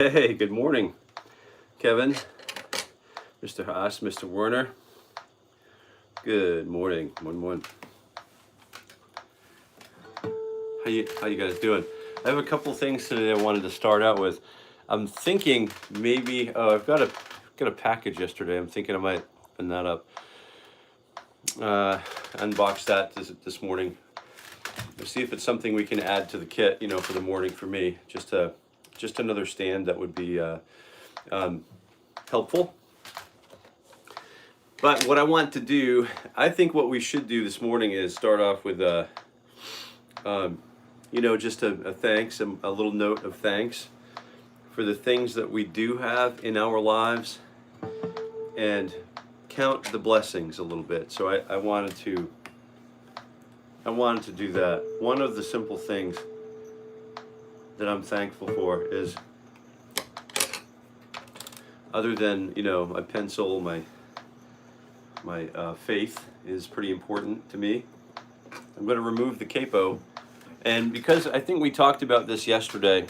Hey, good morning, Kevin, Mr. Haas, Mr. Werner. Good morning. Morning. How you guys doing? I have a couple things today I wanted to start out with. I'm thinking maybe I've got a package yesterday. I'm thinking I might open that up. Unbox that this morning. Let's see if it's something we can add to the kit, you know, for the morning for me. Just another stand that would be helpful. But what I want to do, I think what we should do this morning is start off with you know, just a thanks, a little note of thanks for the things that we do have in our lives, and count the blessings a little bit. So I wanted to do that. One of the simple things that I'm thankful for is, other than, you know, my pencil, my faith is pretty important to me. I'm going to remove the capo, and because I think we talked about this yesterday,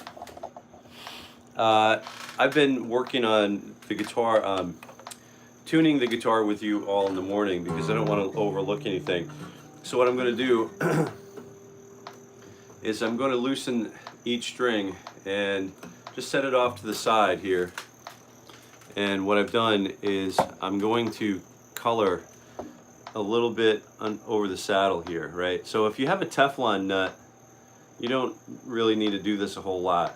I've been working on the guitar, tuning the guitar with you all in the morning because I don't want to overlook anything. So what I'm going to do is I'm going to loosen each string and just set it off to the side here. And what I've done is I'm going to color a little bit over the saddle here, right? So if you have a Teflon nut, you don't really need to do this a whole lot.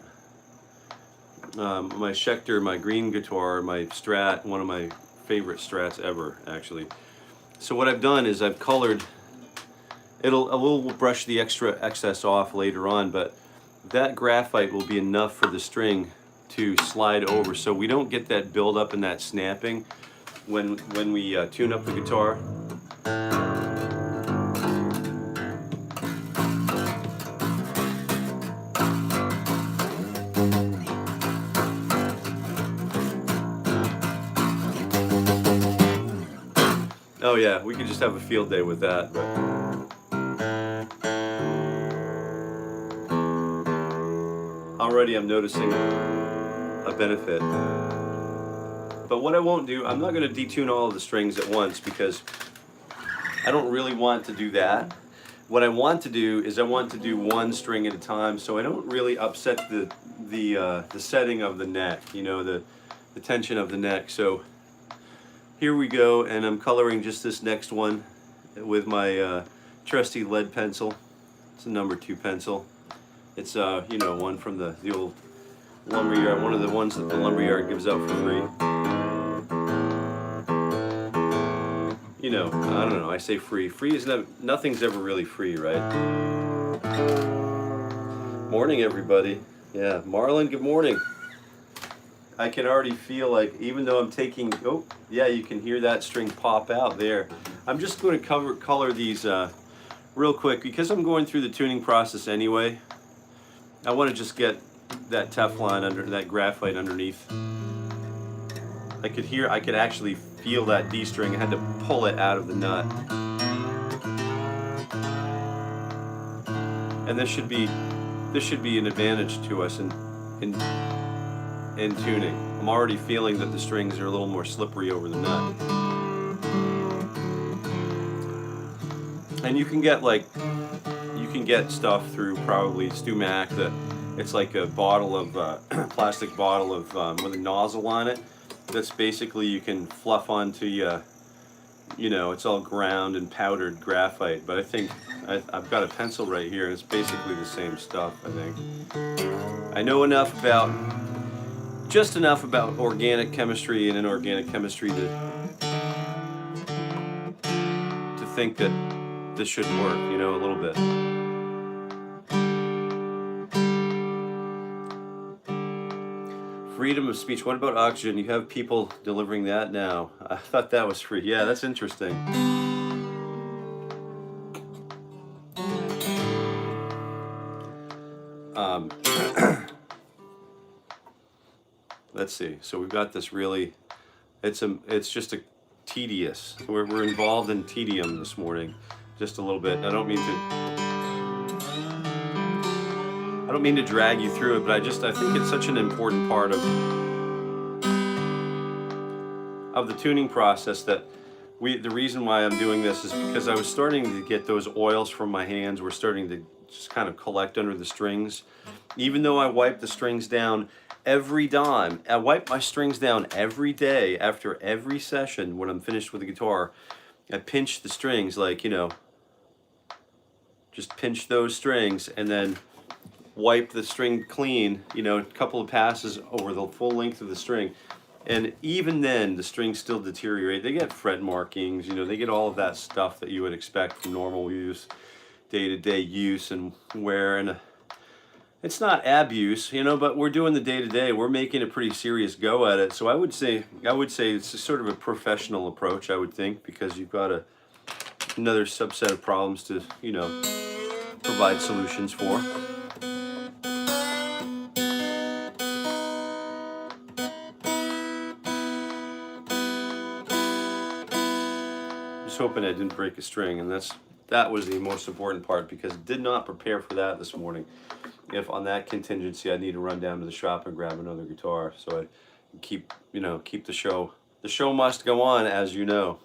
My Schecter, my green guitar, my Strat, one of my favorite Strats ever, actually. So what I've done is I've colored, I will brush the excess off later on, but that graphite will be enough for the string to slide over, so we don't get that build up and that snapping when we tune up the guitar. Oh yeah, we could just have a field day with that. But already I'm noticing a benefit. But what I won't do, I'm not going to detune all of the strings at once because I don't really want to do that. What I want to do is I want to do one string at a time, so I don't really upset the setting of the neck, you know, the tension of the neck. So here we go, and I'm coloring just this next one with my trusty lead pencil. It's a number 2 pencil. It's you know, one from the old lumberyard, one of the ones that the lumberyard gives out for free. You know, I don't know, I say free. Free is nothing's ever really free, right? Morning, everybody. Yeah, Marlon, good morning. I can already feel like, even though I'm taking, oh, yeah, you can hear that string pop out there. I'm just going to color these real quick because I'm going through the tuning process anyway. I want to just get that Teflon under, that graphite underneath. I could actually feel that D string. I had to pull it out of the nut. And this should be an advantage to us in tuning. I'm already feeling that the strings are a little more slippery over the nut. And you can get stuff through probably StewMac that it's like a bottle of plastic bottle of with a nozzle on it. That's basically, you can fluff onto you know, it's all ground and powdered graphite. But I think I've got a pencil right here, and it's basically the same stuff. I think I know just enough about organic chemistry and inorganic chemistry to think that this should work, you know, a little bit. Freedom of speech. What about oxygen? You have people delivering that now. I thought that was free. Yeah, that's interesting. Let's see. So we've got this really, it's just a tedious. We're involved in tedium this morning, just a little bit. I don't don't mean to drag you through it, but I think it's such an important part of the tuning process that the reason why I'm doing this is because I was starting to get those oils from my hands were starting to just kind of collect under the strings. Even though I wipe the strings down every dime, I wipe my strings down every day after every session when I'm finished with the guitar. I pinch the strings, like, you know, just pinch those strings and then wipe the string clean, you know, a couple of passes over the full length of the string. And even then, the strings still deteriorate. They get fret markings, you know, they get all of that stuff that you would expect from normal use, day-to-day use and wear. And it's not abuse, you know, but we're doing the day-to-day. We're making a pretty serious go at it. So I would say it's a sort of a professional approach, I would think, because you've got another subset of problems to, you know, provide solutions for. Just hoping I didn't break a string, and that was the most important part, because I did not prepare for that this morning. If on that contingency I need to run down to the shop and grab another guitar, so I keep the show. The show must go on, as you know.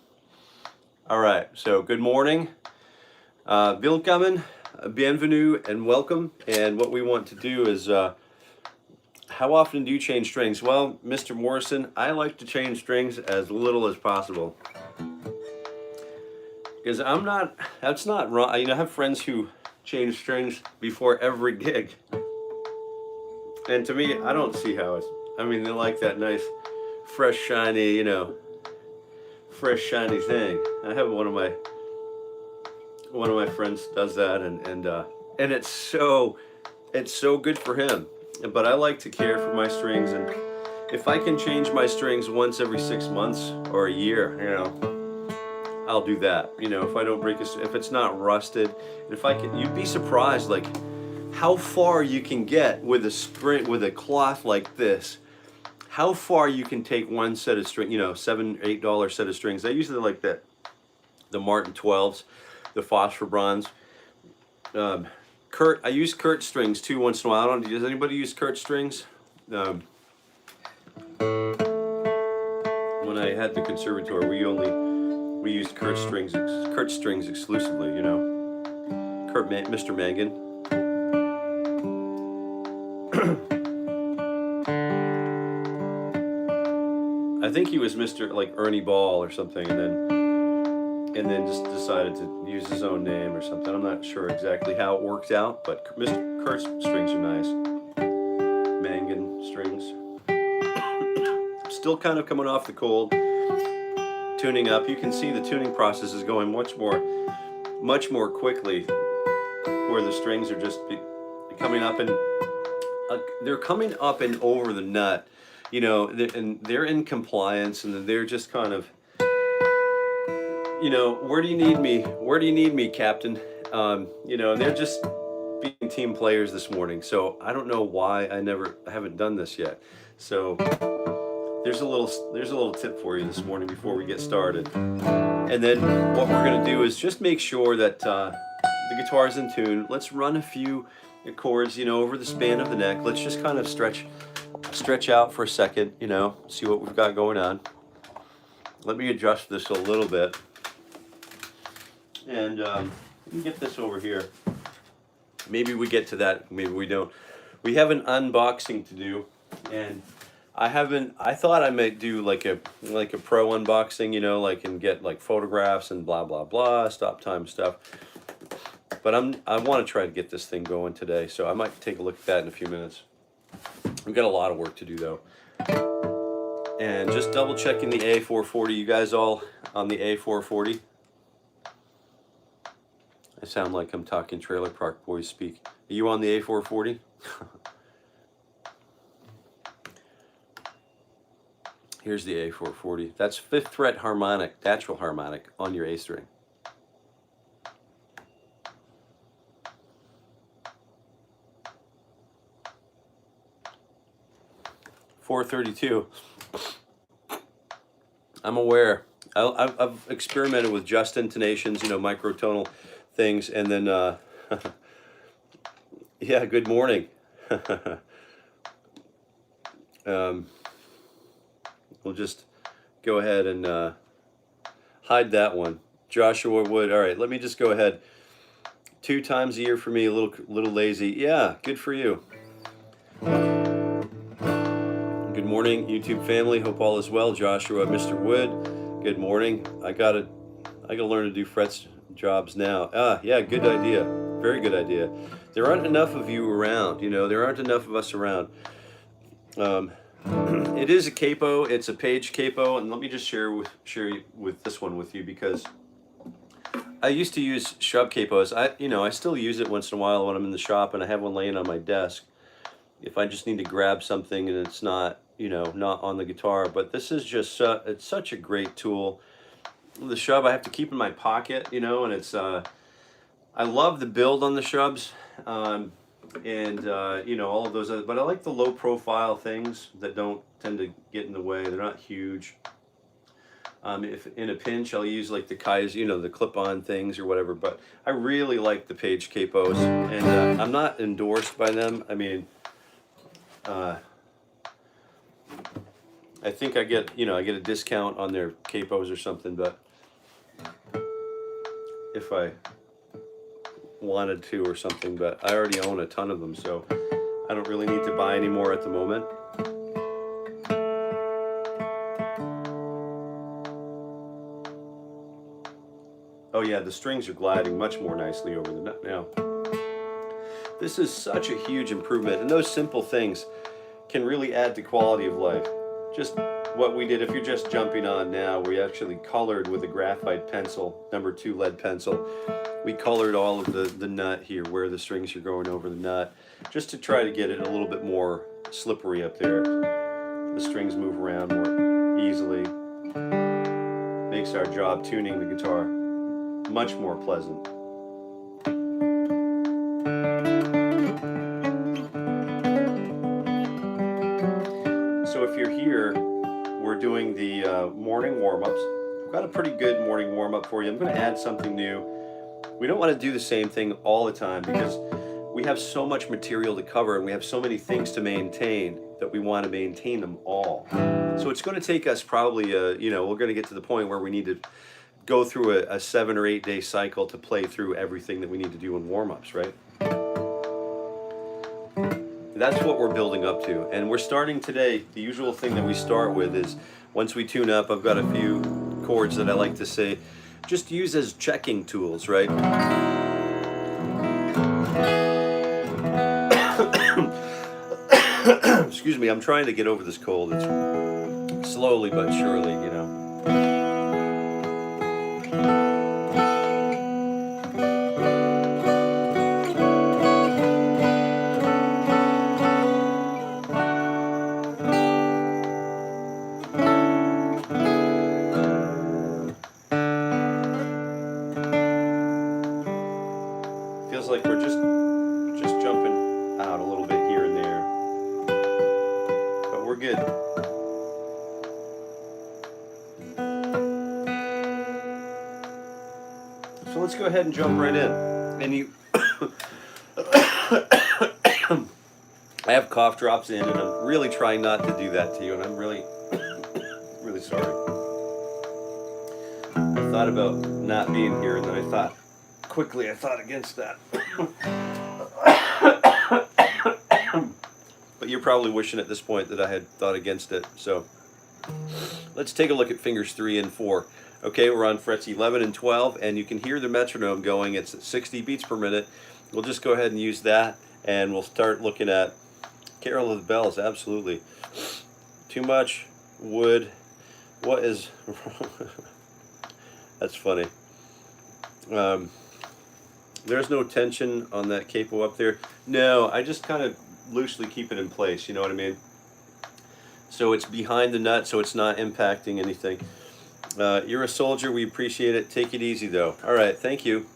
All right, so good morning, willkommen, bienvenue, and welcome. And what we want to do is, how often do you change strings? Well, Mr. Morrison, I like to change strings as little as possible. Because that's not wrong. You know, I have friends who change strings before every gig. And to me, I don't see how I mean, they like that nice, fresh, shiny, you know, fresh, shiny thing. I have one of my friends does that, and it's so good for him. But I like to care for my strings, and if I can change my strings once every 6 months or a year, you know, I'll do that. You know, if I don't break if it's not rusted, and if I can, you'd be surprised like how far you can get with a cloth like this. How far you can take one set of string, you know, $7 or $8 set of strings. I usually like the Martin 12s, the phosphor bronze. I use Kurt strings too once in a while. Does anybody use Kurt strings? When I had the conservatory, we used Kurt strings exclusively, you know. Mr. Mangan. I think he was Mr. like Ernie Ball or something, and then just decided to use his own name or something. I'm not sure exactly how it worked out, but Mr. Kurt's strings are nice. Mangan strings. Still kind of coming off the cold. Tuning up. You can see the tuning process is going much more quickly, where the strings are just coming up and they're coming up and over the nut, you know, and they're in compliance, and they're just kind of, you know, where do you need me? Where do you need me, Captain? You know, and they're just being team players this morning. So I don't know why I haven't done this yet. So there's a little tip for you this morning before we get started. And then what we're going to do is just make sure that the guitar is in tune. Let's run a few chords, you know, over the span of the neck. Let's just kind of stretch out for a second, you know, see what we've got going on. Let me adjust this a little bit. And let me get this over here. Maybe we get to that, maybe we don't. We have an unboxing to do, and I thought I might do like a pro unboxing, you know, like, and get like photographs and blah blah blah, stop time stuff. But I want to try to get this thing going today, so I might take a look at that in a few minutes. We've got a lot of work to do though. And just double checking the A440. You guys all on the A440? I sound like I'm talking Trailer Park Boys speak. Are you on the A440? Here's the A440. That's 5th fret harmonic, natural harmonic on your A string. .432. I'm aware. I've experimented with just intonations, you know, microtonal things, and then yeah, good morning. We'll just go ahead and hide that one. Joshua Wood. All right, let me just go ahead. 2 times a year for me, a little lazy. Yeah, good for you. Good morning, YouTube family. Hope all is well. Joshua, Mr. Wood. Good morning. I gotta learn to do frets jobs now. Yeah, good idea. Very good idea. There aren't enough of you around. You know, there aren't enough of us around. It is a capo. It's a page capo, and let me just share with this one with you, because I used to use 𝗶𝗶 I still use it once in a while when I'm in the shop and I have one laying on my desk. If I just need to grab something and it's not, not on the guitar. But this is just, it's such a great tool. The 𝗶 I have to keep in my pocket, and it's, I love the build on the 𝗶s, all of those other, but I like the low profile things that don't tend to get in the way. They're not huge. If in a pinch, I'll use like the 𝗏𝗏s, the clip-on things or whatever, but I really like the page capos, and I'm not endorsed by them. I mean, I think I get a discount on their capos or something, but if I wanted to or something, but I already own a ton of them, so I don't really need to buy any more at the moment. Oh yeah, the strings are gliding much more nicely over the nut now. This is such a huge improvement, and those simple things can really add to quality of life. Just what we did, if you're just jumping on now, we actually colored with a graphite pencil, number 2 lead pencil. We colored all of the nut here, where the strings are going over the nut, just to try to get it a little bit more slippery up there. The strings move around more easily. Makes our job tuning the guitar much more pleasant. So if you're here, we're doing the morning warm-ups. I've got a pretty good morning warm-up for you. I'm going to add something new. We don't want to do the same thing all the time, because we have so much material to cover and we have so many things to maintain that we want to maintain them all. So it's going to take us probably, we're going to get to the point where we need to go through a 7 or 8 day cycle to play through everything that we need to do in warm-ups, right? That's what we're building up to. And we're starting today. The usual thing that we start with is, once we tune up, I've got a few chords that I like to say, just use as checking tools, right? Excuse me, I'm trying to get over this cold. It's slowly but surely, Feels like we're just jumping out a little bit here and there, but we're good. So let's go ahead and jump right in. And you, I have cough drops in, and I'm really trying not to do that to you, and I'm really, really sorry. I thought about not being here, and then I thought against that. But you're probably wishing at this point that I had thought against it. So let's take a look at fingers 3 and 4. Okay, we're on frets 11 and 12, and you can hear the metronome going. It's at 60 beats per minute. We'll just go ahead and use that, and we'll start looking at Carol of the Bells. Absolutely. Too much wood. What is that's funny. There's no tension on that capo up there. No, I just kind of loosely keep it in place, you know what I mean? So it's behind the nut, so it's not impacting anything. You're a soldier, we appreciate it. Take it easy though. All right, thank you.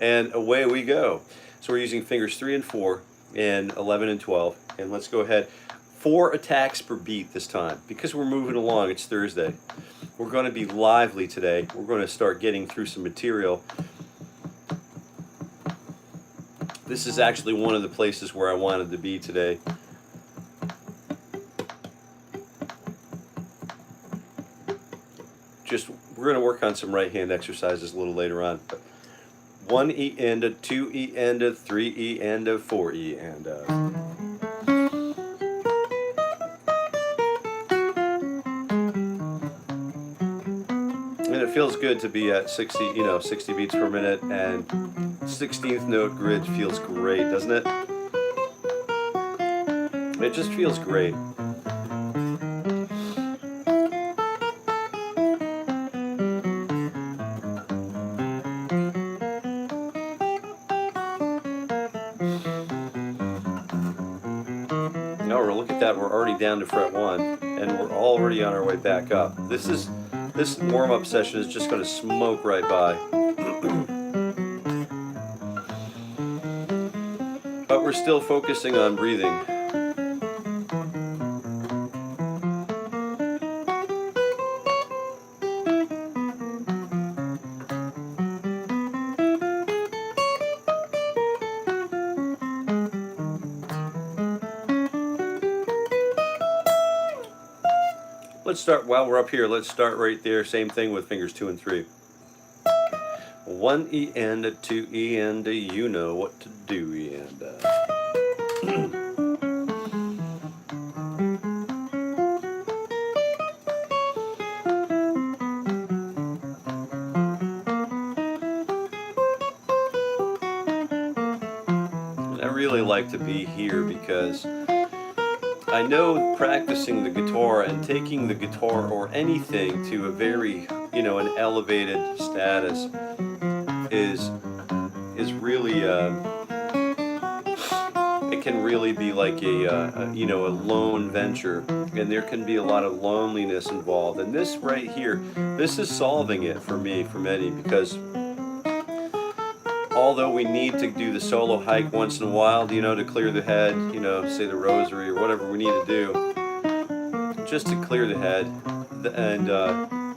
And away we go. So we're using fingers 3 and 4 and 11 and 12. And let's go ahead. 4 attacks per beat this time, because we're moving along. It's Thursday. We're going to be lively today. We're going to start getting through some material. This is actually one of the places where I wanted to be today. We're going to work on some right hand exercises a little later on. 1 E and a 2 E and a 3 E and a 4 E and a. And it feels good to be at 60 beats per minute, and 16th note grid feels great, doesn't it? It just feels great. We're already down to fret 1, and we're already on our way back up. This warm-up session is just going to smoke right by. But we're still focusing on breathing. Let's start, while we're up here, let's start right there. Same thing with fingers 2 and 3. 1 E and a 2 E and a, you know what to do, E and a. And I really like to be here because I know practicing the guitar and taking the guitar or anything to a very, an elevated status is really, it can really be like a lone venture, and there can be a lot of loneliness involved. And this right here, this is solving it for me, for many, because although we need to do the solo hike once in a while, to clear the head, say the rosary or whatever we need to do, just to clear the head and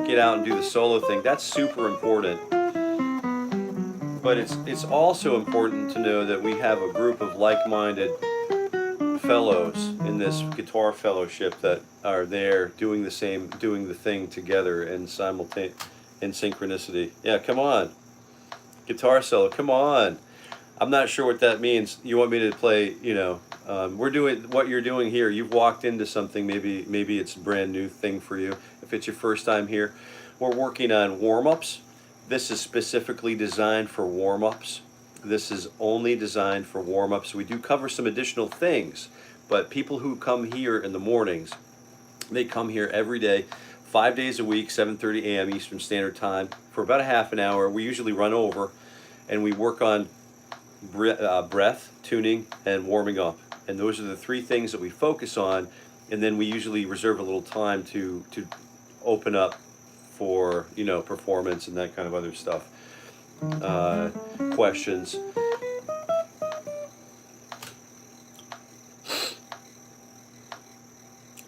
get out and do the solo thing, that's super important. But it's also important to know that we have a group of like-minded fellows in this guitar fellowship that are there doing the thing together in synchronicity. Yeah, come on. Guitar solo, come on. I'm not sure what that means. You want me to play, we're doing what you're doing here. You've walked into something, maybe it's a brand new thing for you. If it's your first time here, we're working on warm-ups. This is specifically designed for warm-ups. This is only designed for warm-ups. We do cover some additional things, but people who come here in the mornings, they come here every day, 5 days a week, 7:30 a.m. Eastern Standard Time, for about a half an hour. We usually run over, and we work on breath, tuning, and warming up. And those are the 3 things that we focus on, and then we usually reserve a little time to open up for, performance and that kind of other stuff. Questions.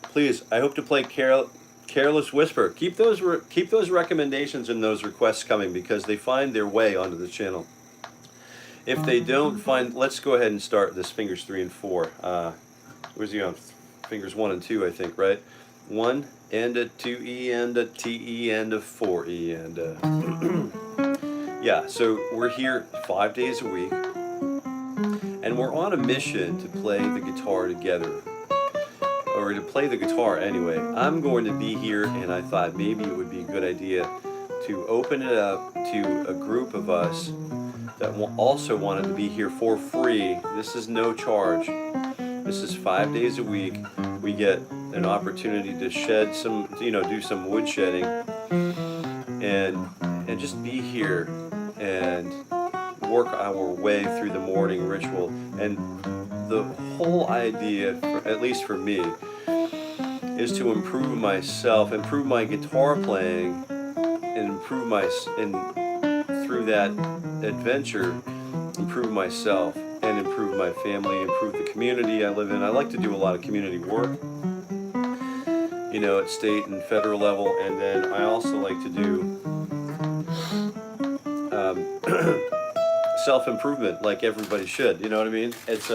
Please, I hope to play Careless Whisper. Keep those recommendations and those requests coming, because they find their way onto the channel. If they don't find, let's go ahead and start this fingers 3 and 4. Where's he on? Fingers 1 and 2, I think, right? 1 and a 2 E and a T E and a 4 E and a. Yeah, so we're here 5 days a week, and we're on a mission to play the guitar together. Or to play the guitar anyway. I'm going to be here, and I thought maybe it would be a good idea to open it up to a group of us that also wanted to be here for free. This is no charge. This is 5 days a week. We get an opportunity to shed some, do some wood shedding, and just be here and work our way through the morning ritual. And the whole idea, at least for me, is to improve myself, improve my guitar playing, and through that adventure, improve myself and improve my family, improve the community I live in. I like to do a lot of community work, at state and federal level, and then I also like to do self-improvement, like everybody should. You know what I mean? It's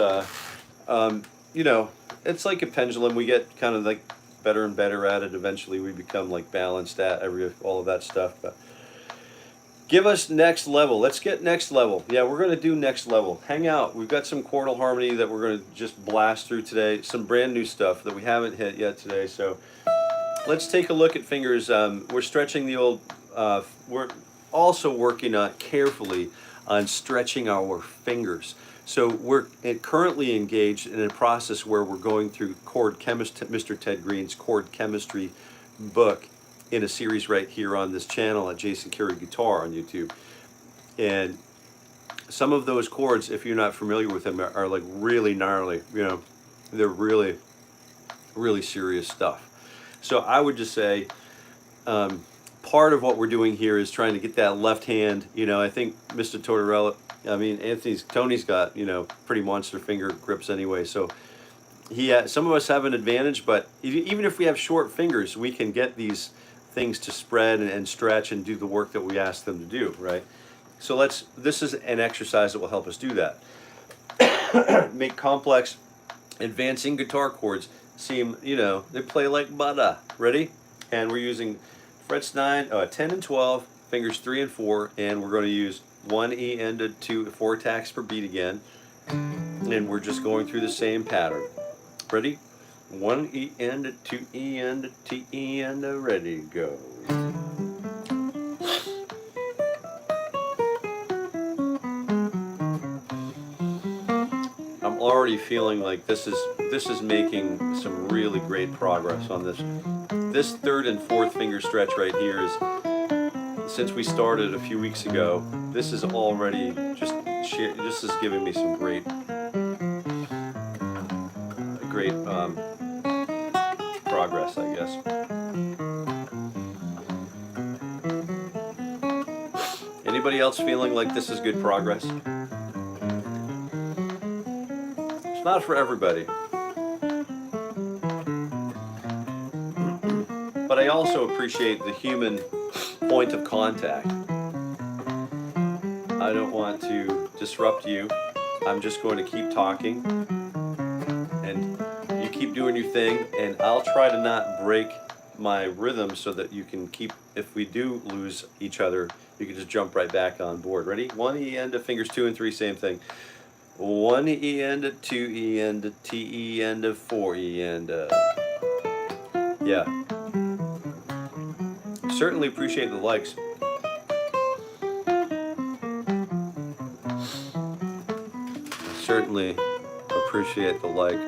you know, it's like a pendulum. We get kind of like better and better at it. Eventually, we become like balanced at all of that stuff. But give us next level. Let's get next level. Yeah, we're gonna do next level. Hang out. We've got some chordal harmony that we're gonna just blast through today. Some brand new stuff that we haven't hit yet today. So let's take a look at fingers. We're stretching the old. We're also working carefully on stretching our fingers. So we're currently engaged in a process where we're going through Mr. Ted Green's chord chemistry book in a series right here on this channel at 𝗟𝗃 𝗃𝗏 on YouTube. And some of those chords, if you're not familiar with them, are like really gnarly. You know, they're really, really serious stuff. So I would just say, part of what we're doing here is trying to get that left hand. You know, I think Mr. Tony's got, you know, pretty monster finger grips anyway. So some of us have an advantage, but even if we have short fingers, we can get these things to spread and stretch and do the work that we ask them to do, right? So this is an exercise that will help us do that. Make complex, advancing guitar chords seem, you know, they play like butter. Ready? And we're using frets 10 and 12, fingers 3 and 4, and we're going to use 1 E and 4 attacks per beat again. And we're just going through the same pattern. Ready? 1 E and 2 E and T E and ready, go. I'm already feeling like this is making some really great progress on this. This 3rd and 4th finger stretch right here is, since we started a few weeks ago, this is already this is giving me some great progress, I guess. Anybody else feeling like this is good progress? It's not for everybody. But I also appreciate the human point of contact. I don't want to disrupt you. I'm just going to keep talking, and you keep doing your thing, and I'll try to not break my rhythm so that you can keep, if we do lose each other, you can just jump right back on board. Ready? 1 E and fingers 2 and 3, same thing. 1 E and 2 E and T E and 4 E and yeah. Certainly appreciate the likes. Certainly appreciate the like.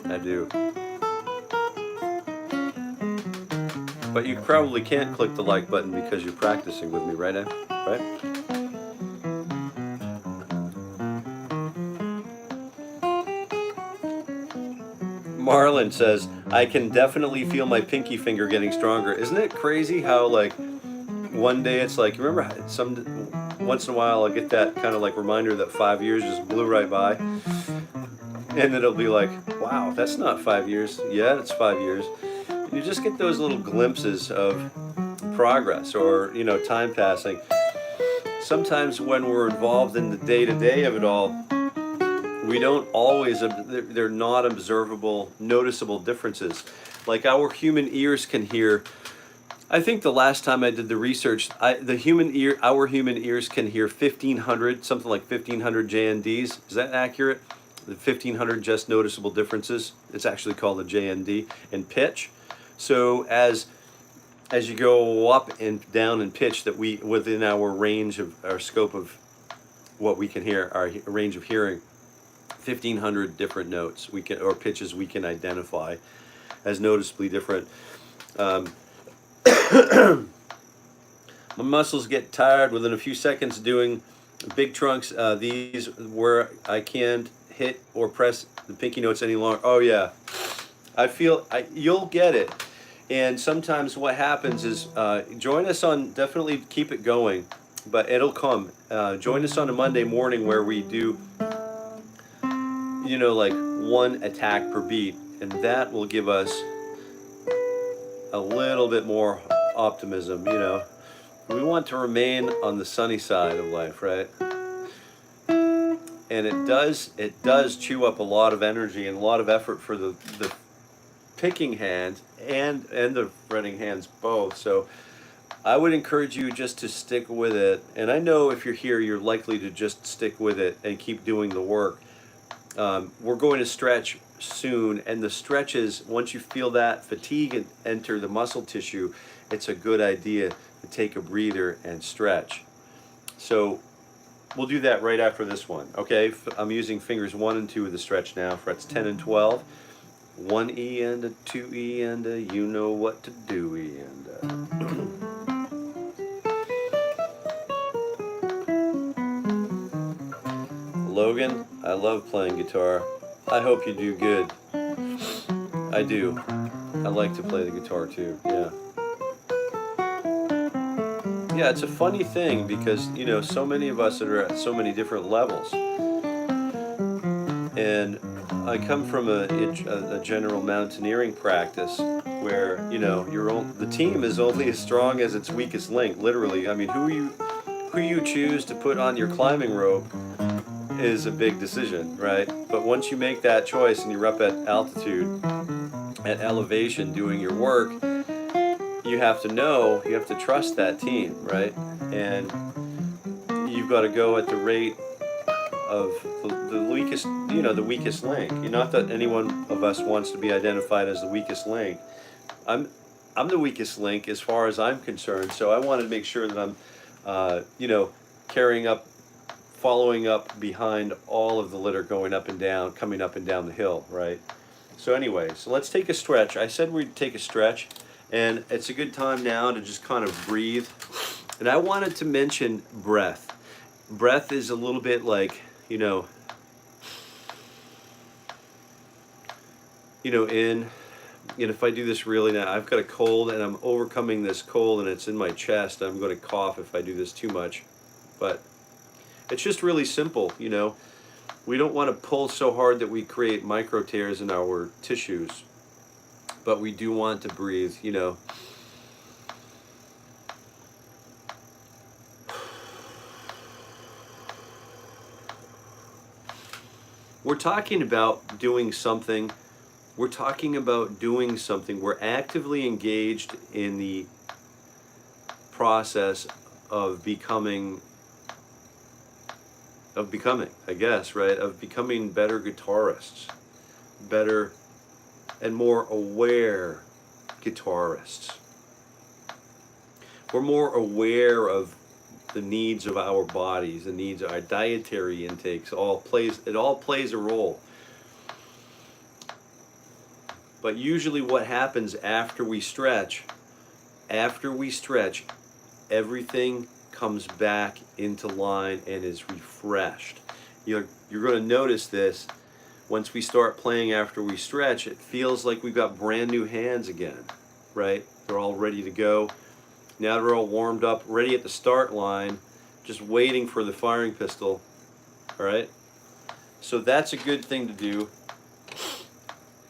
I do. But you probably can't click the like button because you're practicing with me, right, Em? Right? Marlon says, I can definitely feel my pinky finger getting stronger. Isn't it crazy how, like, one day it's like, remember, once in a while I'll get that kind of like reminder that 5 years just blew right by, and it'll be like, wow, that's not 5 years. Yeah, it's 5 years. And you just get those little glimpses of progress, or, you know, time passing. Sometimes when we're involved in the day-to-day of it all, we don't always, they're not observable, noticeable differences. Like our human ears can hear, I think the last time I did the research, our human ears can hear 1,500, something like 1,500 JNDs. Is that accurate? The 1,500 just noticeable differences. It's actually called a JND in pitch. So as you go up and down in pitch, that we, within our range of, our scope of what we can hear, our range of hearing, 1,500 different notes we can, or pitches we can identify as noticeably different. My muscles get tired within a few seconds doing big trunks. These where I can't hit or press the pinky notes any longer. Oh yeah, I feel you'll get it. And sometimes what happens is, join us on, definitely keep it going, but it'll come. Join us on a Monday morning where we do, you know, like 1 attack per beat, and that will give us a little bit more optimism, you know. we want to remain on the sunny side of life, right? And it does chew up a lot of energy and a lot of effort for the picking hand and the fretting hands both. So I would encourage you just to stick with it. And I know if you're here, you're likely to just stick with it and keep doing the work. We're going to stretch soon, and the stretches, once you feel that fatigue enter the muscle tissue, it's a good idea to take a breather and stretch. So we'll do that right after this one, okay? I'm using fingers 1 and 2 of the stretch now, frets 10 and 12. 1 E and a 2 E and a, you know what to do, E and a. Logan, I love playing guitar. I hope you do good. I do. I like to play the guitar too, yeah. Yeah, it's a funny thing because, you know, so many of us are at so many different levels. And I come from a general mountaineering practice where, you know, the team is only as strong as its weakest link, literally. I mean, who you choose to put on your climbing rope is a big decision, right? But once you make that choice and you're up at altitude, at elevation, doing your work, you have to trust that team, right? And you've got to go at the rate of the weakest, you know, the weakest link. Not that any one of us wants to be identified as the weakest link. I'm the weakest link as far as I'm concerned, so I want to make sure that I'm, you know, following up behind all of the litter going up and down, coming up and down the hill, right? So anyway, so let's take a stretch. I said we'd take a stretch, and it's a good time now to just kind of breathe. And I wanted to mention breath. Breath is a little bit like, you know, and if I do this really now, I've got a cold and I'm overcoming this cold and it's in my chest. I'm going to cough if I do this too much, but it's just really simple, you know. We don't want to pull so hard that we create micro tears in our tissues, but we do want to breathe, you know. We're talking about doing something. We're talking about doing something. We're actively engaged in the process of becoming, I guess, right? Of becoming better guitarists, better and more aware guitarists. We're more aware of the needs of our bodies, the needs of our dietary intakes. It all plays a role. But usually what happens after we stretch, everything comes back into line and is refreshed. You're going to notice this once we start playing after we stretch. It feels like we've got brand new hands again, right? They're all ready to go. Now they're all warmed up, ready at the start line, just waiting for the firing pistol, all right? So that's a good thing to do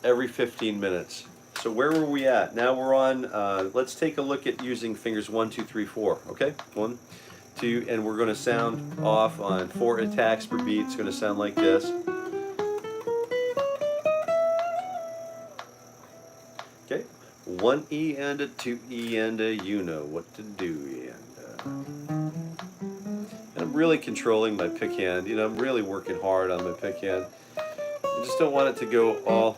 every 15 minutes. So where were we at? Now we're on, let's take a look at using fingers 1, 2, 3, 4, okay? 1, 2, and we're going to sound off on 4 attacks per beat. It's going to sound like this. Okay? 1 E and a 2 E and a, you know what to do, and I'm really controlling my pick hand. You know, I'm really working hard on my pick hand. I just don't want it to go all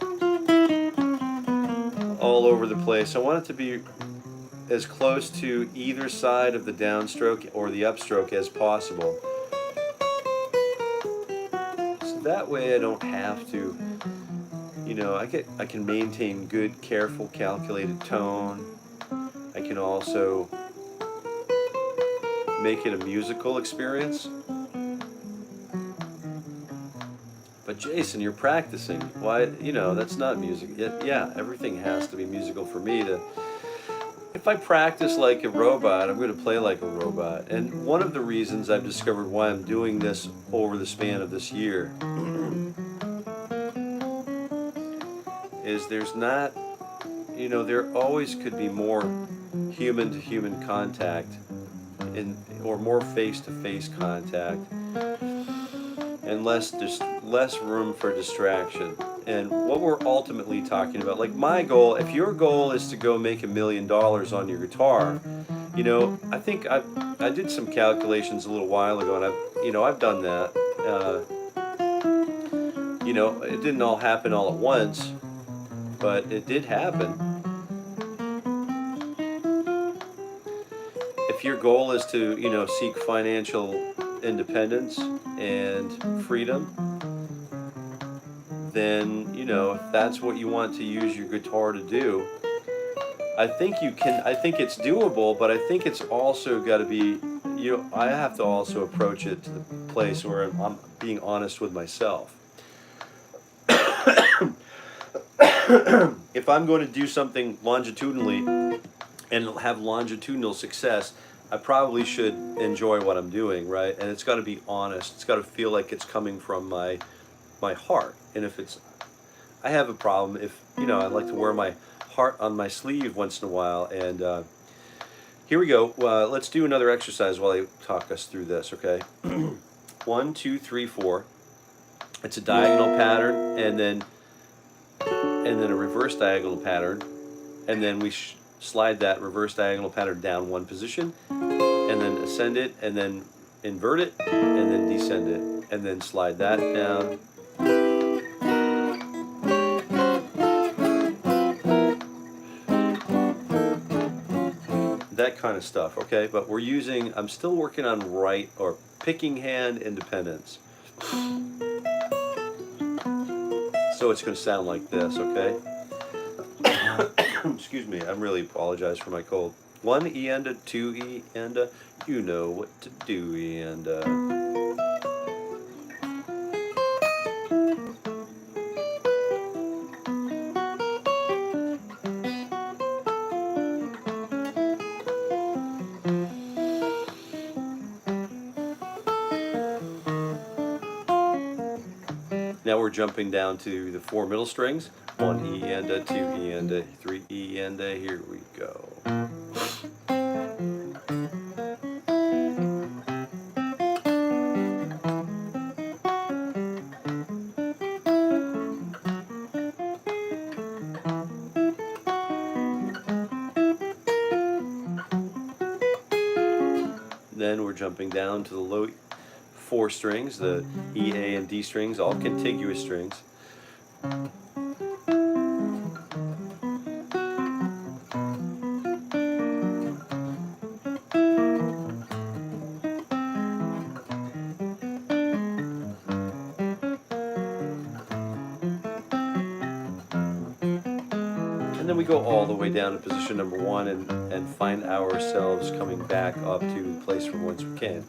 over the place. I want it to be as close to either side of the downstroke or the upstroke as possible. So that way I don't have to, you know, I can maintain good, careful, calculated tone. I can also make it a musical experience. But Jason, you're practicing. Why, you know, that's not music. Yeah, everything has to be musical for me to. If I practice like a robot, I'm going to play like a robot. And one of the reasons I've discovered why I'm doing this over the span of this year is there's not, you know, there always could be more human-to-human contact or more face-to-face contact, and there's less room for distraction. And what we're ultimately talking about, like my goal, if your goal is to go make $1 million on your guitar, you know, I think I did some calculations a little while ago, and I've done that. You know, it didn't all happen all at once, but it did happen. If your goal is to, you know, seek financial independence and freedom, then, you know, if that's what you want to use your guitar to do, I think you can. I think it's doable, but I think it's also got to be, you know, I have to also approach it to the place where I'm being honest with myself. If I'm going to do something longitudinally and have longitudinal success, I probably should enjoy what I'm doing, right? And it's got to be honest. It's got to feel like it's coming from my heart. And if it's, I have a problem if, you know, I like to wear my heart on my sleeve once in a while. And here we go. Let's do another exercise while I talk us through this, okay? 1, 2, 3, 4. It's a diagonal pattern, and then a reverse diagonal pattern, and then we slide that reverse diagonal pattern down one position, and then ascend it, and then invert it, and then descend it, and then slide that down. That kind of stuff, okay? But I'm still working on right or picking hand independence. So it's going to sound like this, okay? Excuse me, I really apologize for my cold. 1 E and a, 2 E and a, you know what to do, E and a. Now we're jumping down to the 4 middle strings. 1 E and a, 2 E and a, 3 E and a, here we go. Then we're jumping down to the low 4 strings, the E, A, and D strings, all contiguous strings. And then we go all the way down to position number 1 and find ourselves coming back up to the place from whence we came.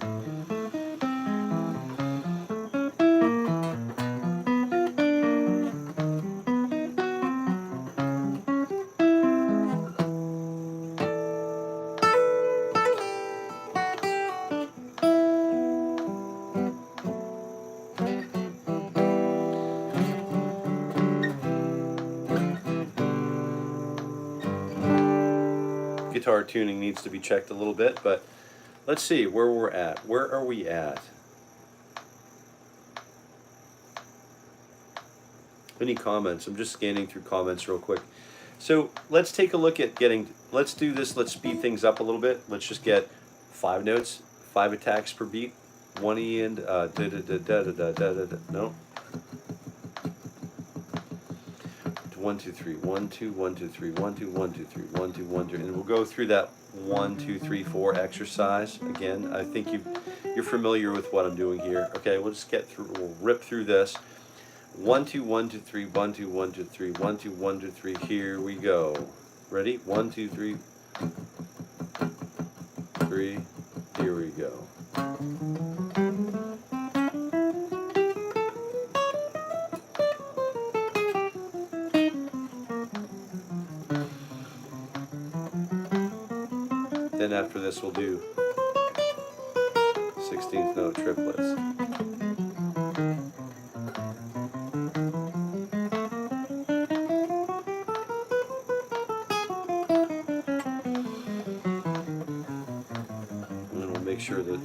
Guitar tuning needs to be checked a little bit, but let's see where we're at. Where are we at? Any comments? I'm just scanning through comments real quick. So let's take a look at let's do this, let's speed things up a little bit. Let's just get 5 notes, 5 attacks per beat, 1 E and no. 1, 2, 3, 1, 2, 1, 2, 3, 1, 2, 1, 2, 3, 1, 2, 1, 2, and we'll go through that 1, 2, 3, 4 exercise again. I think you're familiar with what I'm doing here. Okay, we'll just we'll rip through this. 1, 2, 1, 2, 3, 1, 2, 1, 2, 3, 1, 2, 1, 2, 3. Here we go. Ready? 1, 2, 3, 3. Here we go. Then after this we'll do 16th note triplets. And make sure the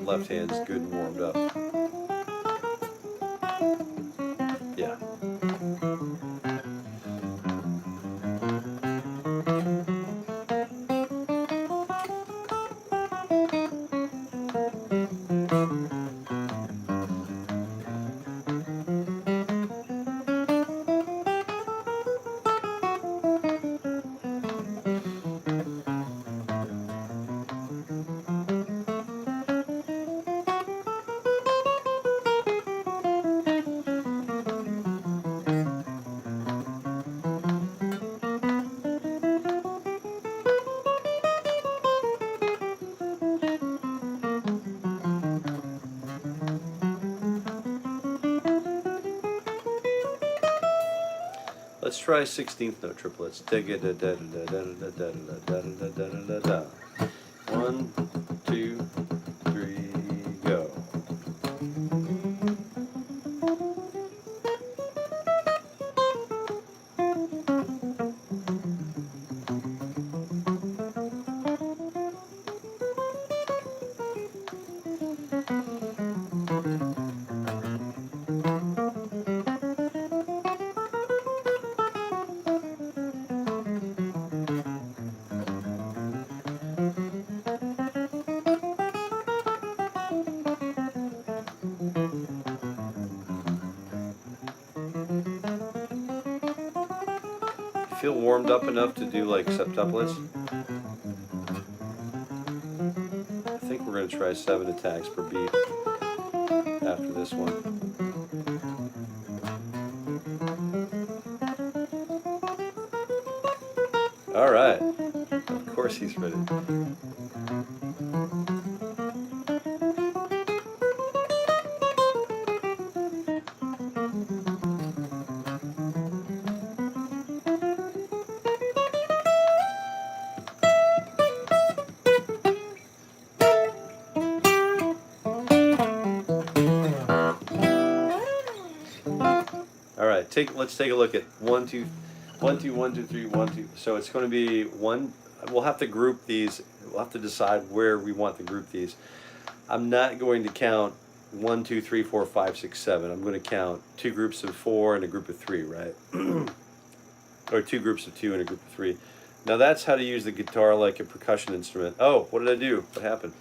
left hand's good and warmed up. Yeah. Let's try 16th note triplets. 1, 2, 3, go. Feel warmed up enough to do like septuplets? I think we're going to try 7 attacks per beat after this one. All right. Of course he's ready. Let's take a look at 1, 2, 1, 2, 1, 2, 3, 1, 2. So it's going to be 1. We'll have to group these. We'll have to decide where we want to group these. I'm not going to count 1, 2, 3, 4, 5, 6, 7. I'm going to count 2 groups of 4 and a group of 3, right? Or 2 groups of 2 and a group of 3. Now that's how to use the guitar like a percussion instrument. Oh, what did I do? What happened?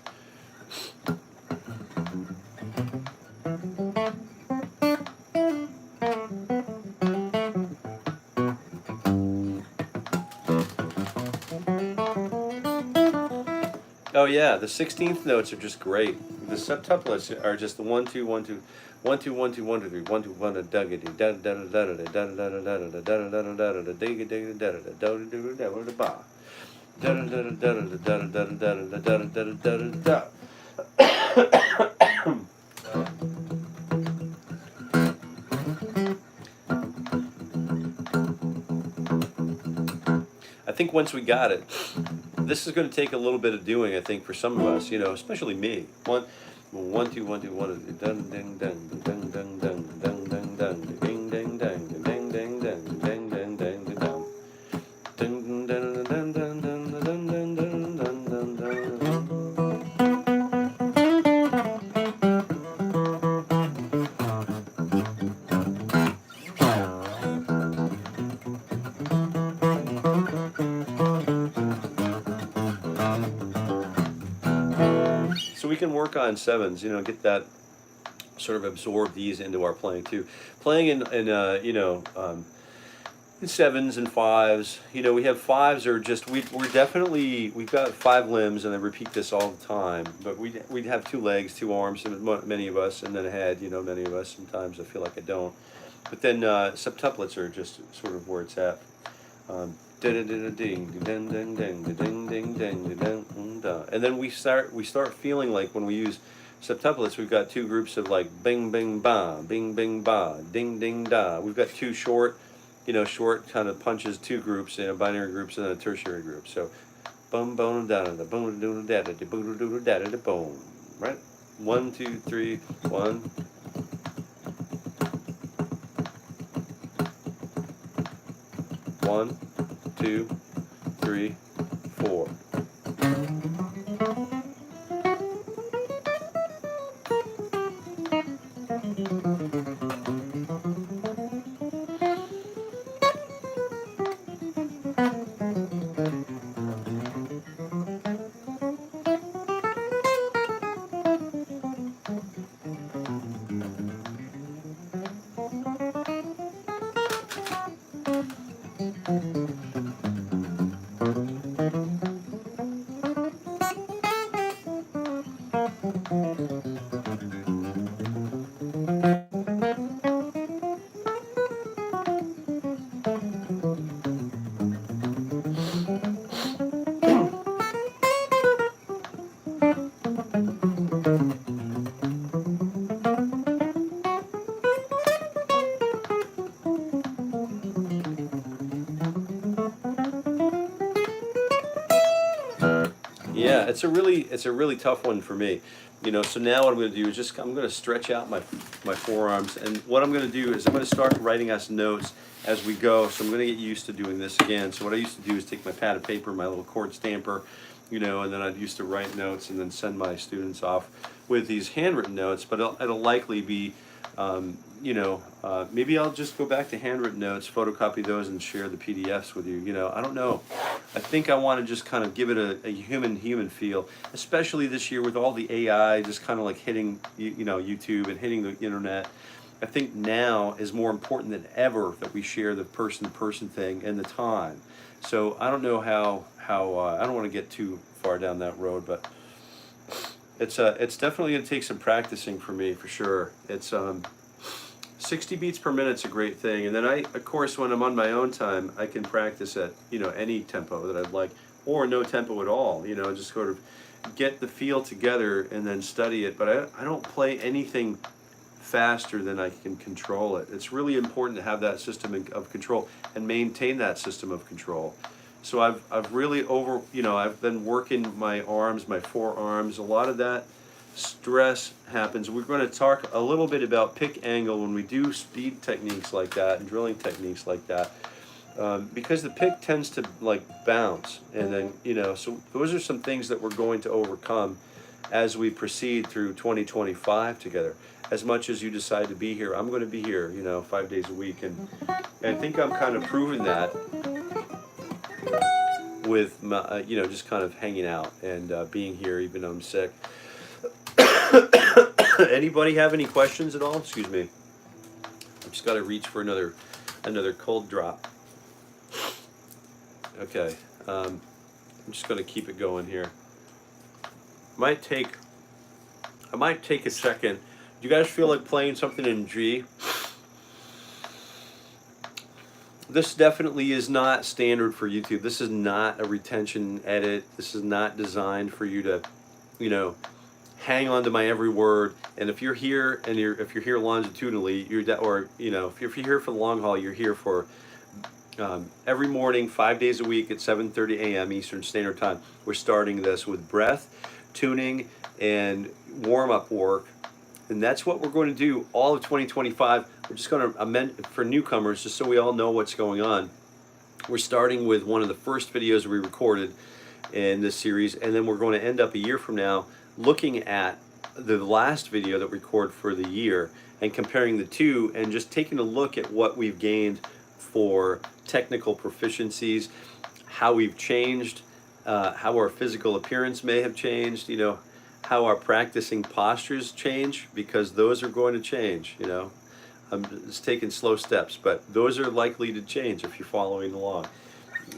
Oh yeah, the 16th notes are just great. The septuplets are just the 1, 2, 1, 2, 1, 2, 1, 2, 1, 2, 3, 1, 2, 1, da da da da da da da da da da da da da da da da da da da. I think once we got it, this is going to take a little bit of doing, I think, for some of us, you know, especially me. 1, 2, 1, 2, 1, dun ding dun dun dun dun dun dun dun ding ding dang ding ding dang ding ding dang ding dun dun dun dun dun dun dun dun dun dun dun. So we can work on 7s, you know, get that sort of absorb these into our playing too. Playing in 7s and 5s, you know, we have 5s are just we've got 5 limbs, and I repeat this all the time. But we'd have 2 legs, 2 arms, and many of us, and then a head. You know, many of us. Sometimes I feel like I don't. But then septuplets are just sort of where it's at. And then we start feeling like when we use septuplets, we've got 2 groups of like bing bing ba, bing bing ba, ding ding da. We've got 2 short kind of punches, 2 groups, binary groups, and then a tertiary group. So bum bum da da da bum da da da da bum da da da da boom. Right? 1, 2, 3, 1. One, 2, 3, 4. Yeah, it's a really tough one for me. You know, so now what I'm going to do is just, I'm going to stretch out my forearms, and what I'm going to do is I'm going to start writing us notes as we go. So I'm going to get used to doing this again. So what I used to do is take my pad of paper, my little chord stamper, you know, and then I'd used to write notes and then send my students off with these handwritten notes. But it'll likely be, you know, maybe I'll just go back to handwritten notes, photocopy those, and share the PDFs with you. You know, I don't know. I think I want to just kind of give it a human feel, especially this year with all the AI just kind of like hitting, you know, YouTube and hitting the internet. I think now is more important than ever that we share the person-to-person thing and the time. So I don't know how I don't want to get too far down that road, but it's definitely going to take some practicing for me, for sure. It's 60 beats per minute's a great thing, and then of course, when I'm on my own time, I can practice at, you know, any tempo that I'd like, or no tempo at all. You know, just sort of get the feel together and then study it. But I don't play anything faster than I can control it. It's really important to have that system of control and maintain that system of control. So I've really I've been working my arms, my forearms. A lot of that stress happens. We're going to talk a little bit about pick angle when we do speed techniques like that and drilling techniques like that, because the pick tends to like bounce, and then, you know, so those are some things that we're going to overcome as we proceed through 2025 together. As much as you decide to be here, I'm going to be here, you know, 5 days a week, and I think I'm kind of proving that with my, you know, just kind of hanging out and being here even though I'm sick. Anybody have any questions at all? Excuse me. I've just got to reach for another cold drop. Okay. I'm just going to keep it going here. I might take a second. Do you guys feel like playing something in G? This definitely is not standard for YouTube. This is not a retention edit. This is not designed for you to, you know, hang on to my every word. And if you're here and if you're here longitudinally, or you know, if you're here for the long haul, you're here for every morning, 5 days a week at 7:30 a.m. Eastern Standard Time. We're starting this with breath, tuning, and warm-up work. And that's what we're going to do all of 2025. We're just going to amend for newcomers, just so we all know what's going on. We're starting with one of the first videos we recorded in this series, and then we're going to end up a year from now looking at the last video that we recorded for the year and comparing the two and just taking a look at what we've gained for technical proficiencies, how we've changed, how our physical appearance may have changed, you know, how our practicing postures change, because those are going to change, you know. I'm just taking slow steps, but those are likely to change if you're following along.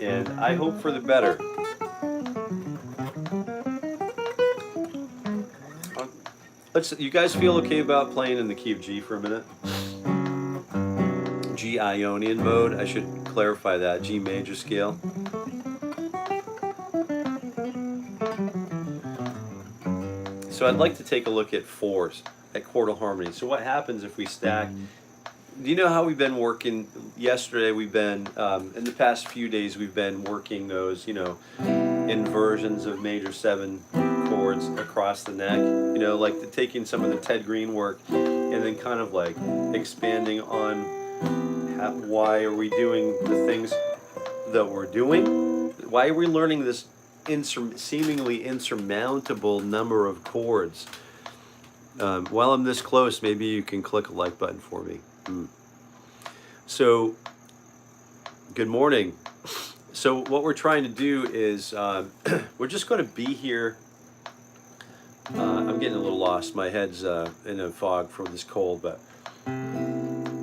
And I hope for the better. You guys feel okay about playing in the key of G for a minute? G Ionian mode, I should clarify that, G major scale. So I'd like to take a look at fours, at quartal harmony. So what happens if we stack? Do you know how we've been working? Yesterday we've been, in the past few days we've been working those, you know, inversions of major 7 chords across the neck. You know, like taking some of the Ted Green work and then kind of like expanding on why are we doing the things that we're doing? Why are we learning this seemingly insurmountable number of chords? While I'm this close, maybe you can click a like button for me. So, good morning. So what we're trying to do is, we're just going to be here. I'm getting a little lost. My head's in a fog from this cold, but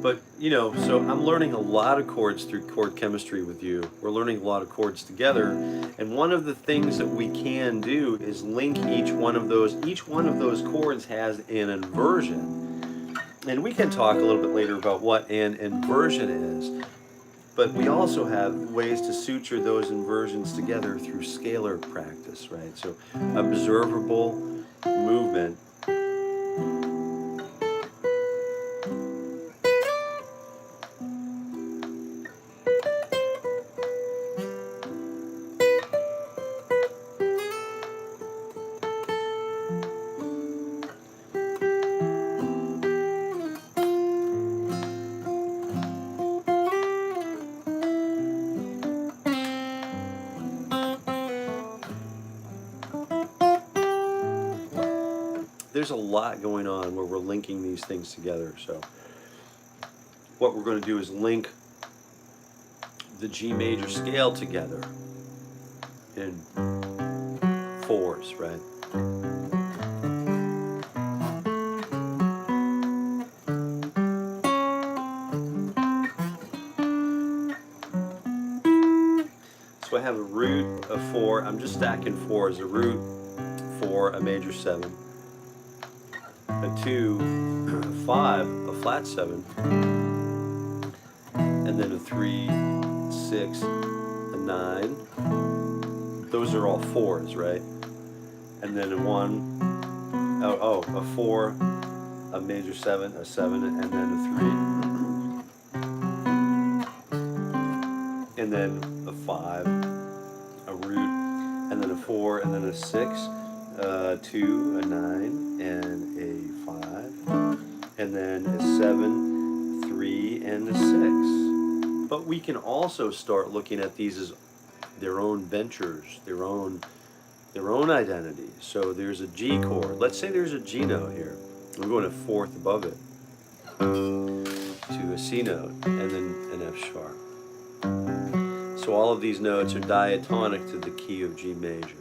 But, you know, so I'm learning a lot of chords through chord chemistry with you. We're learning a lot of chords together. And one of the things that we can do is link each one of those chords has an inversion. And we can talk a little bit later about what an inversion is. But we also have ways to suture those inversions together through scalar practice, right? So observable movement. There's a lot going on where we're linking these things together. So what we're going to do is link the G major scale together in fours, right? So I have a root of 4. I'm just stacking 4 as a root for a major 7. A 2, 5, a flat 7, and then a 3, 6, a 9. Those are all 4s, right? And then a 1, a 4, a major 7, a 7, and then a 3. And then a 5, a root, and then a 4, and then a 6. 2, a 9, and a 5, and then a 7, 3, and a 6. But we can also start looking at these as their own ventures, their own identity. So there's a G chord. Let's say there's a G note here. I'm going a 4th above it to a C note, and then an F sharp. So all of these notes are diatonic to the key of G major.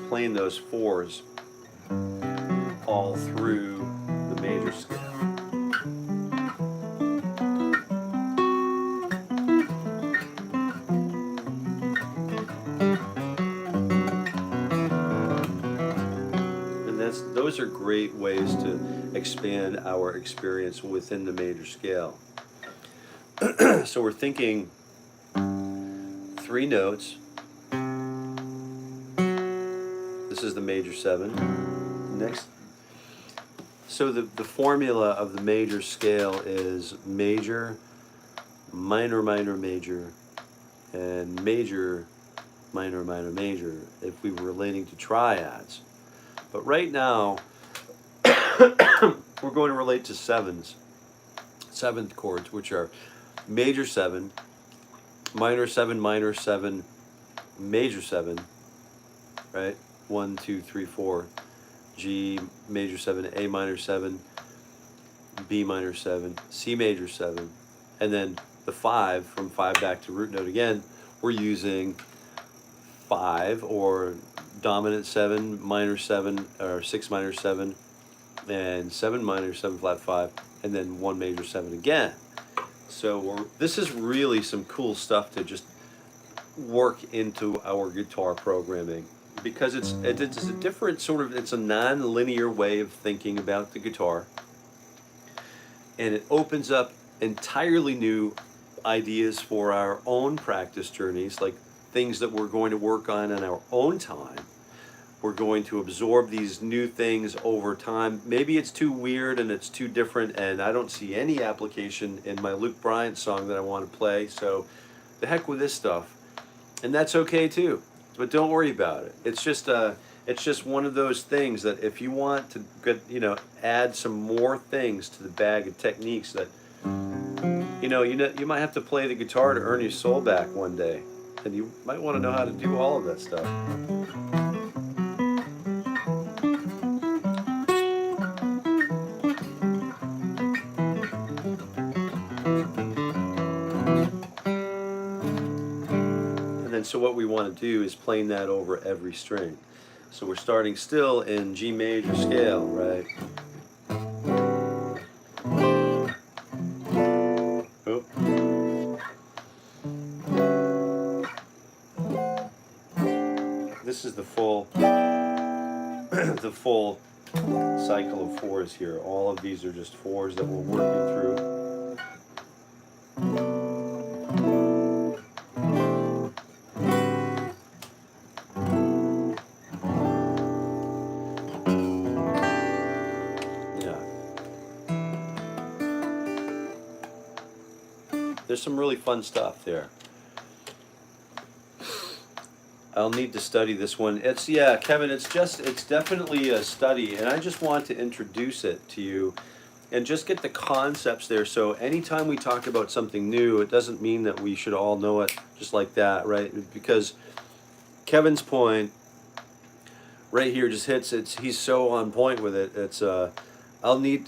Playing those 4s all through the major scale. And those are great ways to expand our experience within the major scale. So we're thinking 3 notes. This is the major 7. Next, so the formula of the major scale is major, minor, minor, major, and major, minor, minor, major, if we were relating to triads. But right now, we're going to relate to 7s, 7th chords, which are major 7, minor 7, minor 7, major 7, right? 1, 2, 3, 4, G major 7, A minor 7, B minor 7, C major 7, and then the 5, from 5 back to root note again, we're using 5 or dominant 7, minor 7, or 6 minor 7, and 7 minor 7 flat 5, and then 1 major 7 again. So this is really some cool stuff to just work into our guitar programming, because it's a different sort of, it's a non-linear way of thinking about the guitar, and it opens up entirely new ideas for our own practice journeys, like things that we're going to work on in our own time. We're going to absorb these new things over time. Maybe it's too weird and it's too different, and I don't see any application in my Luke Bryan song that I want to play, so the heck with this stuff. And that's okay too. But don't worry about it. It's just one of those things that if you want to get, add some more things to the bag of techniques that, you might have to play the guitar to earn your soul back one day, and you might want to know how to do all of that stuff. And then so what we want to do is plane that over every string. So we're starting still in G major scale, right? Oh. This is the full the full cycle of fours here. All of these are just fours that we're working through. There's some really fun stuff there. I'll need to study this one. It's, yeah, Kevin, it's definitely a study, and I just want to introduce it to you and just get the concepts there. So anytime we talk about something new, it doesn't mean that we should all know it just like that, right? Because Kevin's point right here just hits, he's so on point with it. It's, I'll need,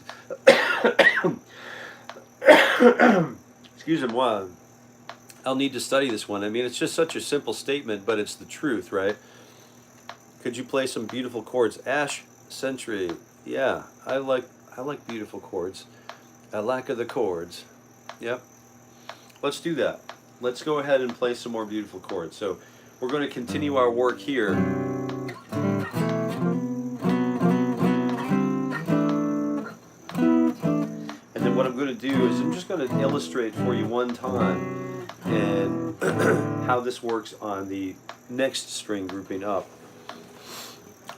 excusez-moi, I'll need to study this one. I mean, it's just such a simple statement, but it's the truth, right? Could you play some beautiful chords? Ash Century, yeah, I like beautiful chords. I lack of the chords. Yep. Let's do that. Let's go ahead and play some more beautiful chords. So we're going to continue our work here. And then what I'm going to do is I'm just going to illustrate for you one time and how this works on the next string grouping up.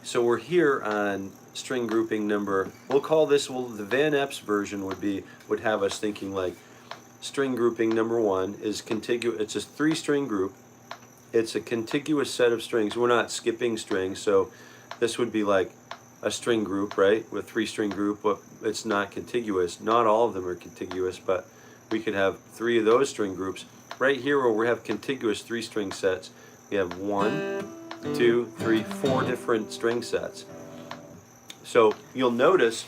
So we're here on string grouping number, we'll call this, well, the Van Epps version would have us thinking like string grouping number 1 is contiguous. It's a 3-string group. It's a contiguous set of strings. We're not skipping strings, so this would be like a string group, right? With 3-string group, but it's not contiguous. Not all of them are contiguous, but we could have 3 of those string groups. Right here where we have contiguous 3-string sets, we have 1, 2, 3, 4 different string sets. So you'll notice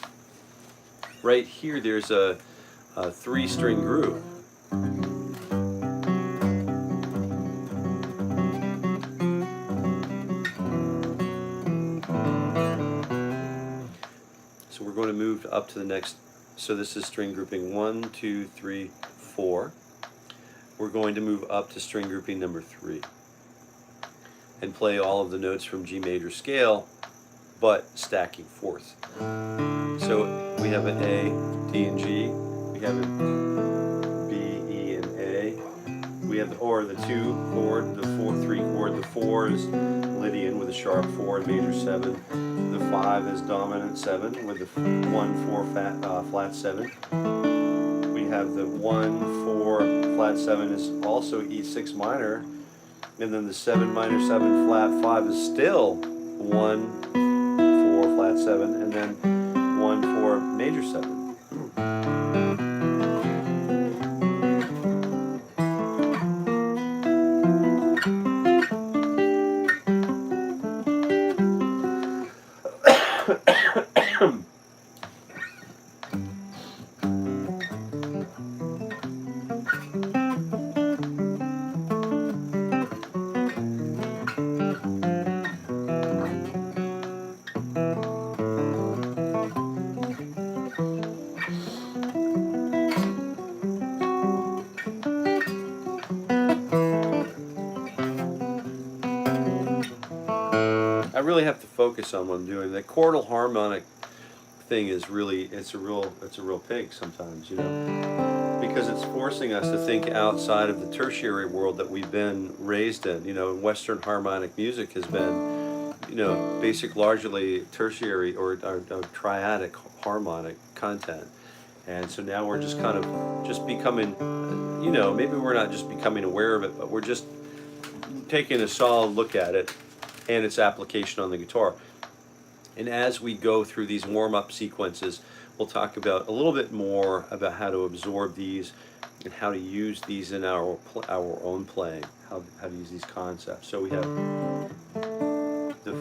right here there's a 3-string group. So we're going to move up to the next, so this is string grouping 1, 2, 3, 4. We're going to move up to string grouping number 3 and play all of the notes from G major scale, but stacking fourths. So we have an A, D, and G. We have a B, E, and A. We have the 2 chord, the 4/3 chord. The 4 is Lydian with a sharp 4 and major 7. The 5 is dominant 7 with the 1/4 flat 7. We have the 1/4 flat 7 is also E6 minor, and then the 7 minor 7 flat 5 is still 1/4 flat 7, and then 1/4 major 7. I really have to focus on what I'm doing. The chordal harmonic thing is really, it's a real pig sometimes, you know, because it's forcing us to think outside of the tertiary world that we've been raised in. You know, Western harmonic music has been, you know, largely tertiary or triadic harmonic content. And so now we're just kind of becoming, you know, maybe we're not just becoming aware of it, but we're just taking a solid look at it and its application on the guitar. And as we go through these warm-up sequences, we'll talk about a little bit more about how to absorb these and how to use these in our own playing, how to use these concepts. So we have the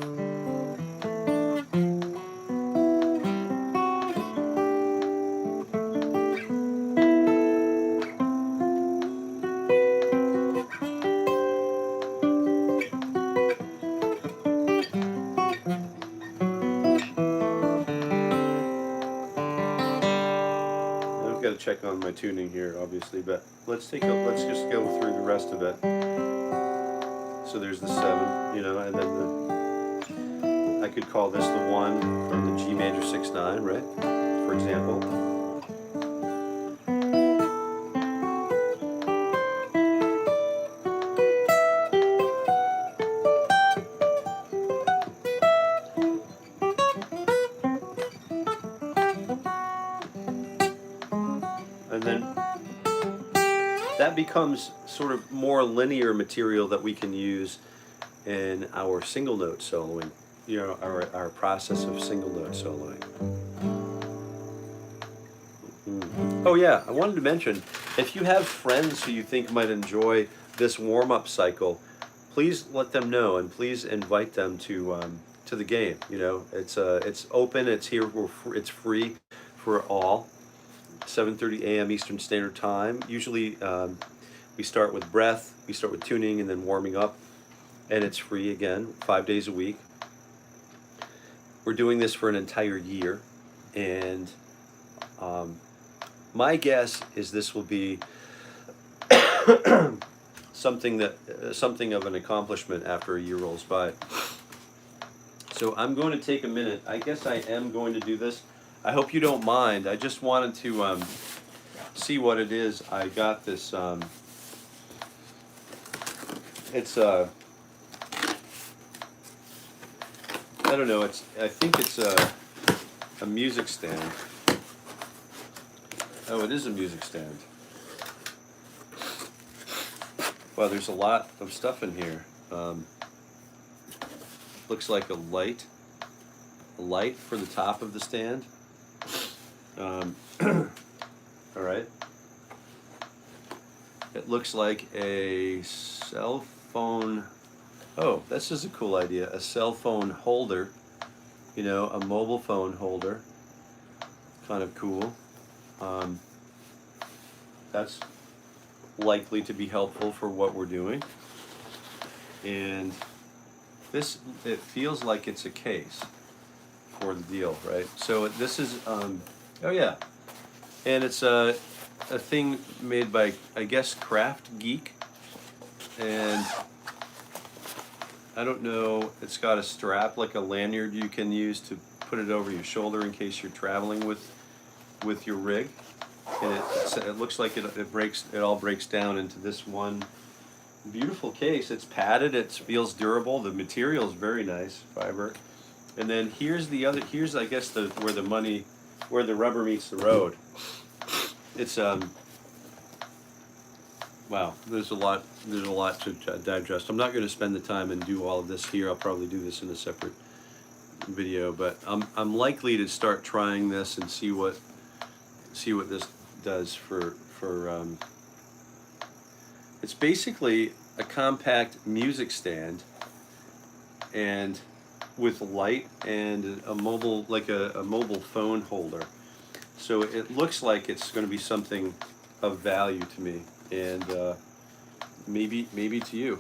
check on my tuning here, obviously, but let's just go through the rest of it. So there's the 7, you know, and then I could call this the 1 from the G major 6/9, right? For example. And then that becomes sort of more linear material that we can use in our single note soloing, you know, our process of single note soloing. Oh yeah, I wanted to mention, if you have friends who you think might enjoy this warm-up cycle, please let them know, and please invite them to the game. You know, it's open, it's here, it's free for all. 7:30 a.m. Eastern Standard Time. Usually we start with breath, we start with tuning, and then warming up, and it's free again, 5 days a week. We're doing this for an entire year, and my guess is this will be something of an accomplishment after a year rolls by. So I'm going to take a minute. I guess I am going to do this. I hope you don't mind. I just wanted to see what it is. I got this. It's I don't know. I think it's a music stand. Oh, it is a music stand. Wow, there's a lot of stuff in here. Looks like a light for the top of the stand. All right. It looks like a cell phone. Oh, this is a cool idea. A cell phone holder. You know, a mobile phone holder. Kind of cool. That's likely to be helpful for what we're doing. And this, it feels like it's a case for the deal, right? So this is, oh yeah, and it's a thing made by, I guess, Craft Geek, and I don't know, it's got a strap, like a lanyard you can use to put it over your shoulder in case you're traveling with your rig, and it looks like it all breaks down into this one beautiful case. It's padded, it feels durable, the material is very nice, fiber. And then here's I guess where the rubber meets the road. It's wow, there's a lot to digest. I'm not going to spend the time and do all of this here. I'll probably do this in a separate video, but I'm likely to start trying this and see what this does for it's basically a compact music stand, and with light and a mobile, like a mobile phone holder. So it looks like it's going to be something of value to me, and maybe to you.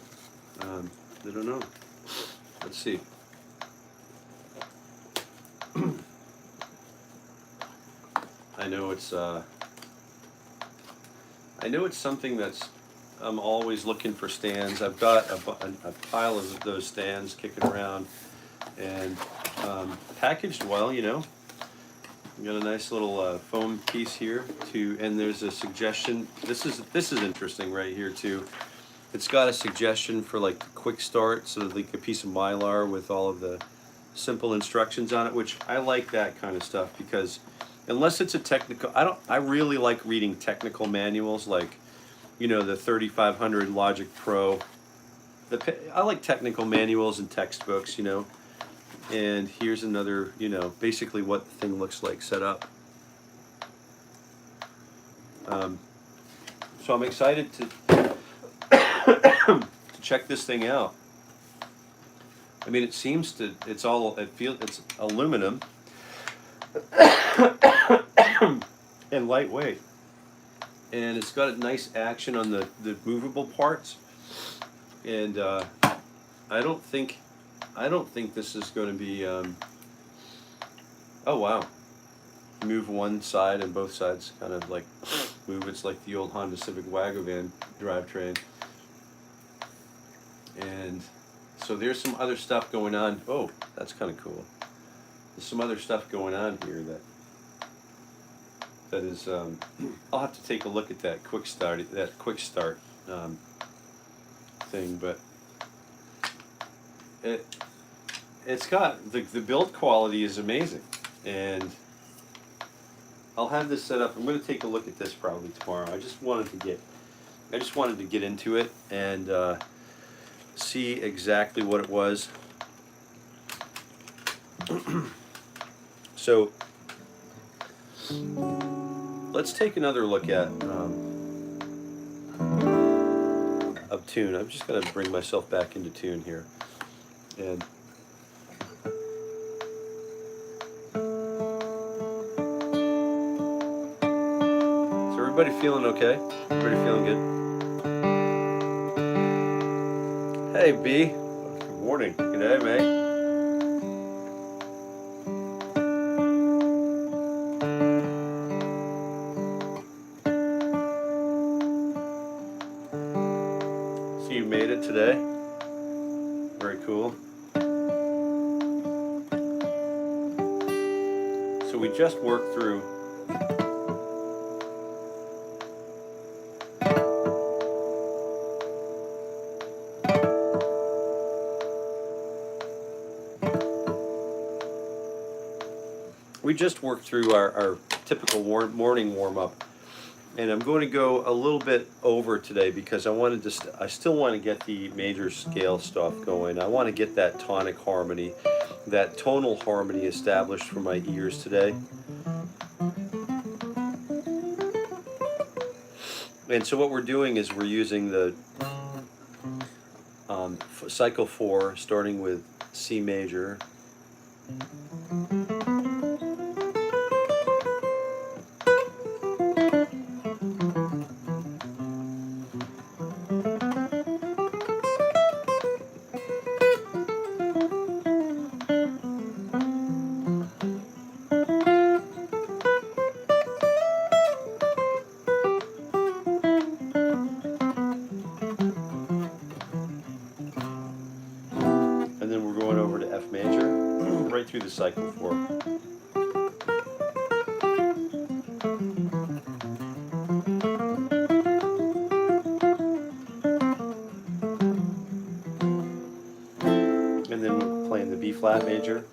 I don't know. Let's see. I know it's something that's, I'm always looking for stands. I've got a pile of those stands kicking around, and packaged well, you know. We got a nice little foam piece here too, and there's a suggestion. This is interesting right here too. It's got a suggestion for like the quick start, so like a piece of Mylar with all of the simple instructions on it, which I like that kind of stuff, because unless it's a technical, I really like reading technical manuals, like, you know, the 3500 Logic Pro. I like technical manuals and textbooks, you know. And here's another, you know, basically what the thing looks like set up. So I'm excited to check this thing out. I mean, it seems to, it's aluminum and lightweight, and it's got a nice action on the movable parts, and I don't think this is going to be oh wow, move one side and both sides kind of like move. It's like the old Honda Civic wagon van drivetrain. And so there's some other stuff going on. Oh, that's kind of cool. There's some other stuff going on here that is. I'll have to take a look at that quick start thing, but it's got the build quality is amazing, and I'll have this set up. I'm going to take a look at this probably tomorrow. I just wanted to get into it and see exactly what it was. So let's take another look at of tune. I'm just going to bring myself back into tune here, and is everybody feeling okay? Everybody feeling good? Hey B, good morning. G'day, mate. You made it today. Very cool. So we just worked through our typical morning warm-up. And I'm going to go a little bit over today because I still want to get the major scale stuff going. I want to get that tonic harmony, that tonal harmony established for my ears today. And so what we're doing is we're using the cycle 4, starting with C major. Through the cycle 4. And then we're playing the B flat major.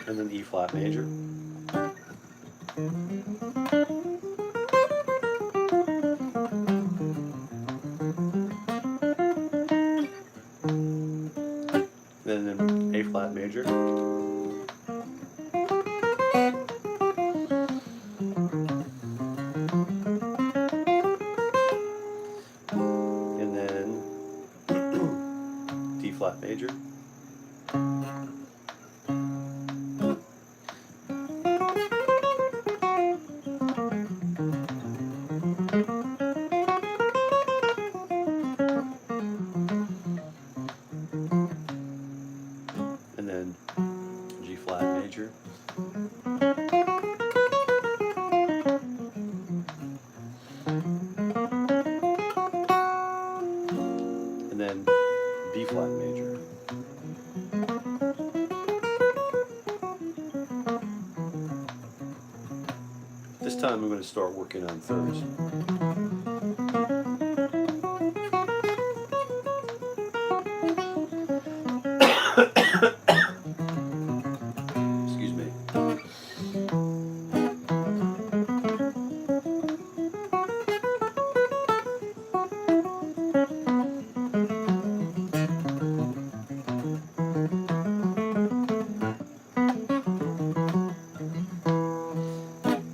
And then E flat major. Then A flat major. And then D flat major. And then G flat major. And then B flat major. This time I'm going to start working on thirds. Excuse me.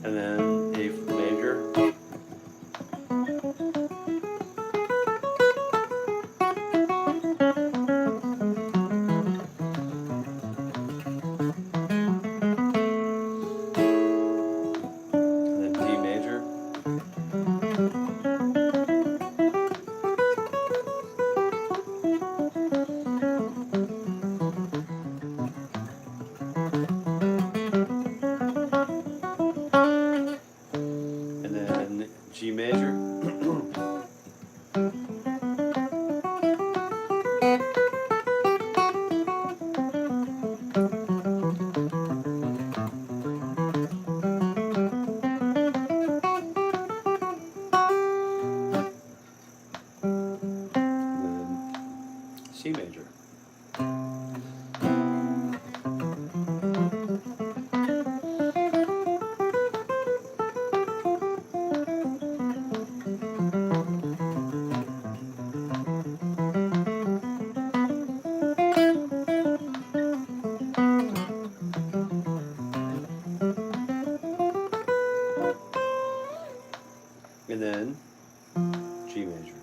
And then A major. C major. And then G major,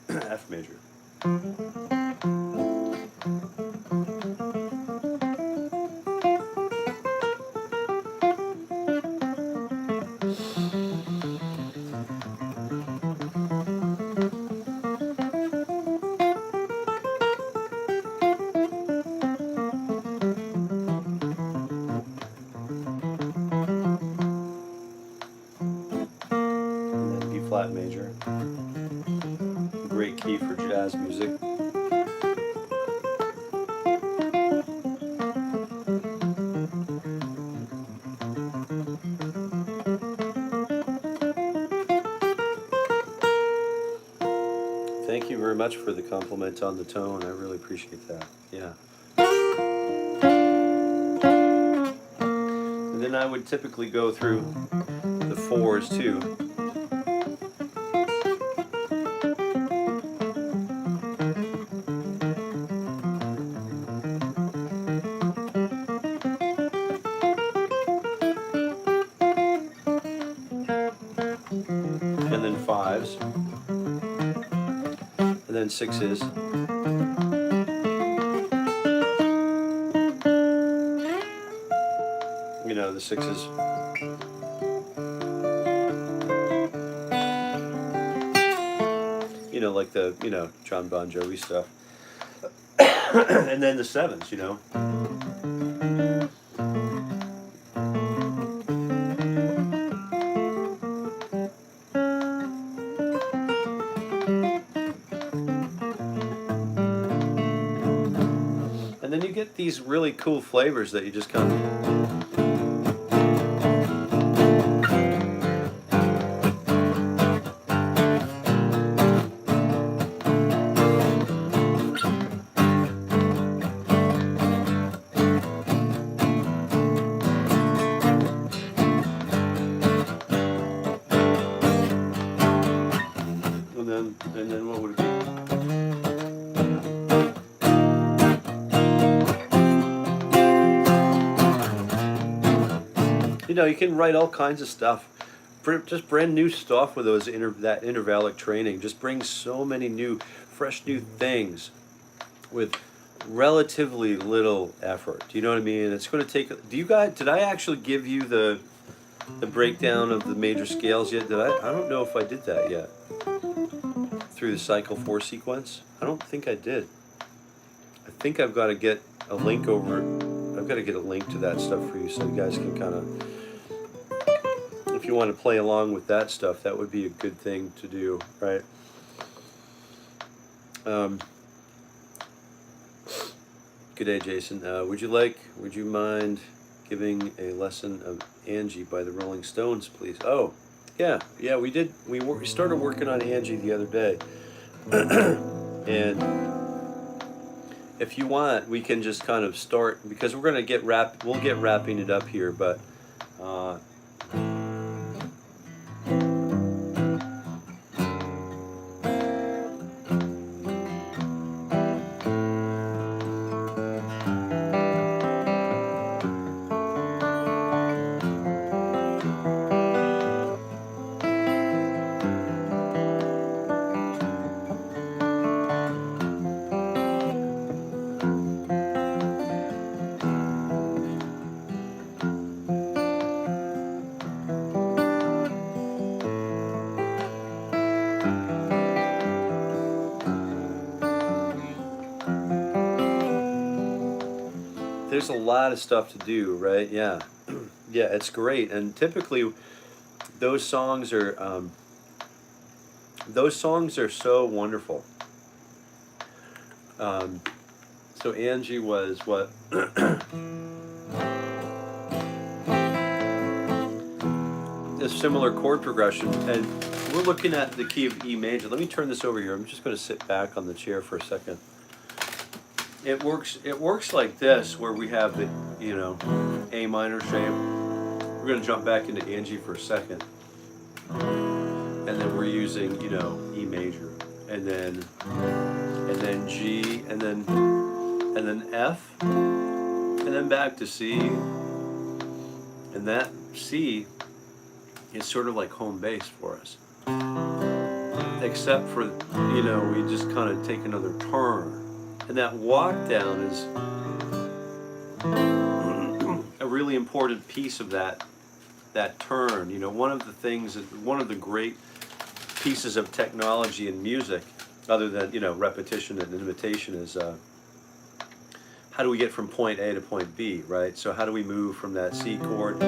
F major. Flat major, great key for jazz music. Thank you very much for the compliment on the tone. I really appreciate that. Yeah. And then I would typically go through the fours too. And then fives, and then sixes, you know, the sixes, you know, like the, you know, Jon Bon Jovi stuff, and then the sevens, you know. And then you get these really cool flavors that you just kind of... And then what would it be? You know, you can write all kinds of stuff, just brand new stuff with those that intervallic training. Just brings so many new, fresh new things with relatively little effort. Do you know what I mean? It's going to take. Do you guys? Did I actually give you the breakdown of the major scales yet? Did I? I don't know if I did that yet. Through the cycle 4 sequence? I don't think I did. I think I've got to get a link over. I've got to get a link to that stuff for you so you guys can kind of, if you want to play along with that stuff, that would be a good thing to do, right? Good day, Jason. Would you mind giving a lesson of Angie by the Rolling Stones, please? Oh, yeah, we did. We started working on Angie the other day. And if you want, we can just kind of start, because we're going to get we'll get wrapping it up here, but there's a lot of stuff to do, right? Yeah, yeah, it's great. And typically, those songs are so wonderful. So 𝗠𝗏𝗁 was what? A similar chord progression, and we're looking at the key of E major. Let me turn this over here. I'm just going to sit back on the chair for a second. It works like this, where we have the, you know, A minor shape. We're going to jump back into 𝗠𝗏 for a second, and then we're using, you know, E major, and then G, and then F, and then back to C, and that C is sort of like home base for us, except for, you know, we just kind of take another turn. And that walk down is a really important piece of that turn. You know, one of the great pieces of technology in music, other than, you know, repetition and imitation, is how do we get from point A to point B, right? So how do we move from that C chord to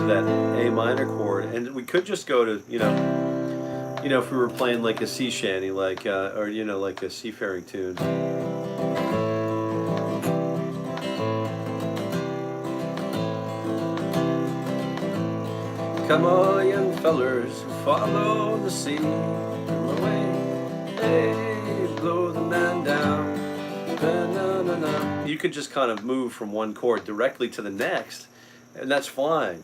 that A minor chord? And we could just go to, you know, if we were playing like a sea shanty, like, or, you know, like a seafaring tune. Come on, young fellers, follow the sea, come away, hey, blow the man down, na-na-na-na. You could just kind of move from one chord directly to the next, and that's fine.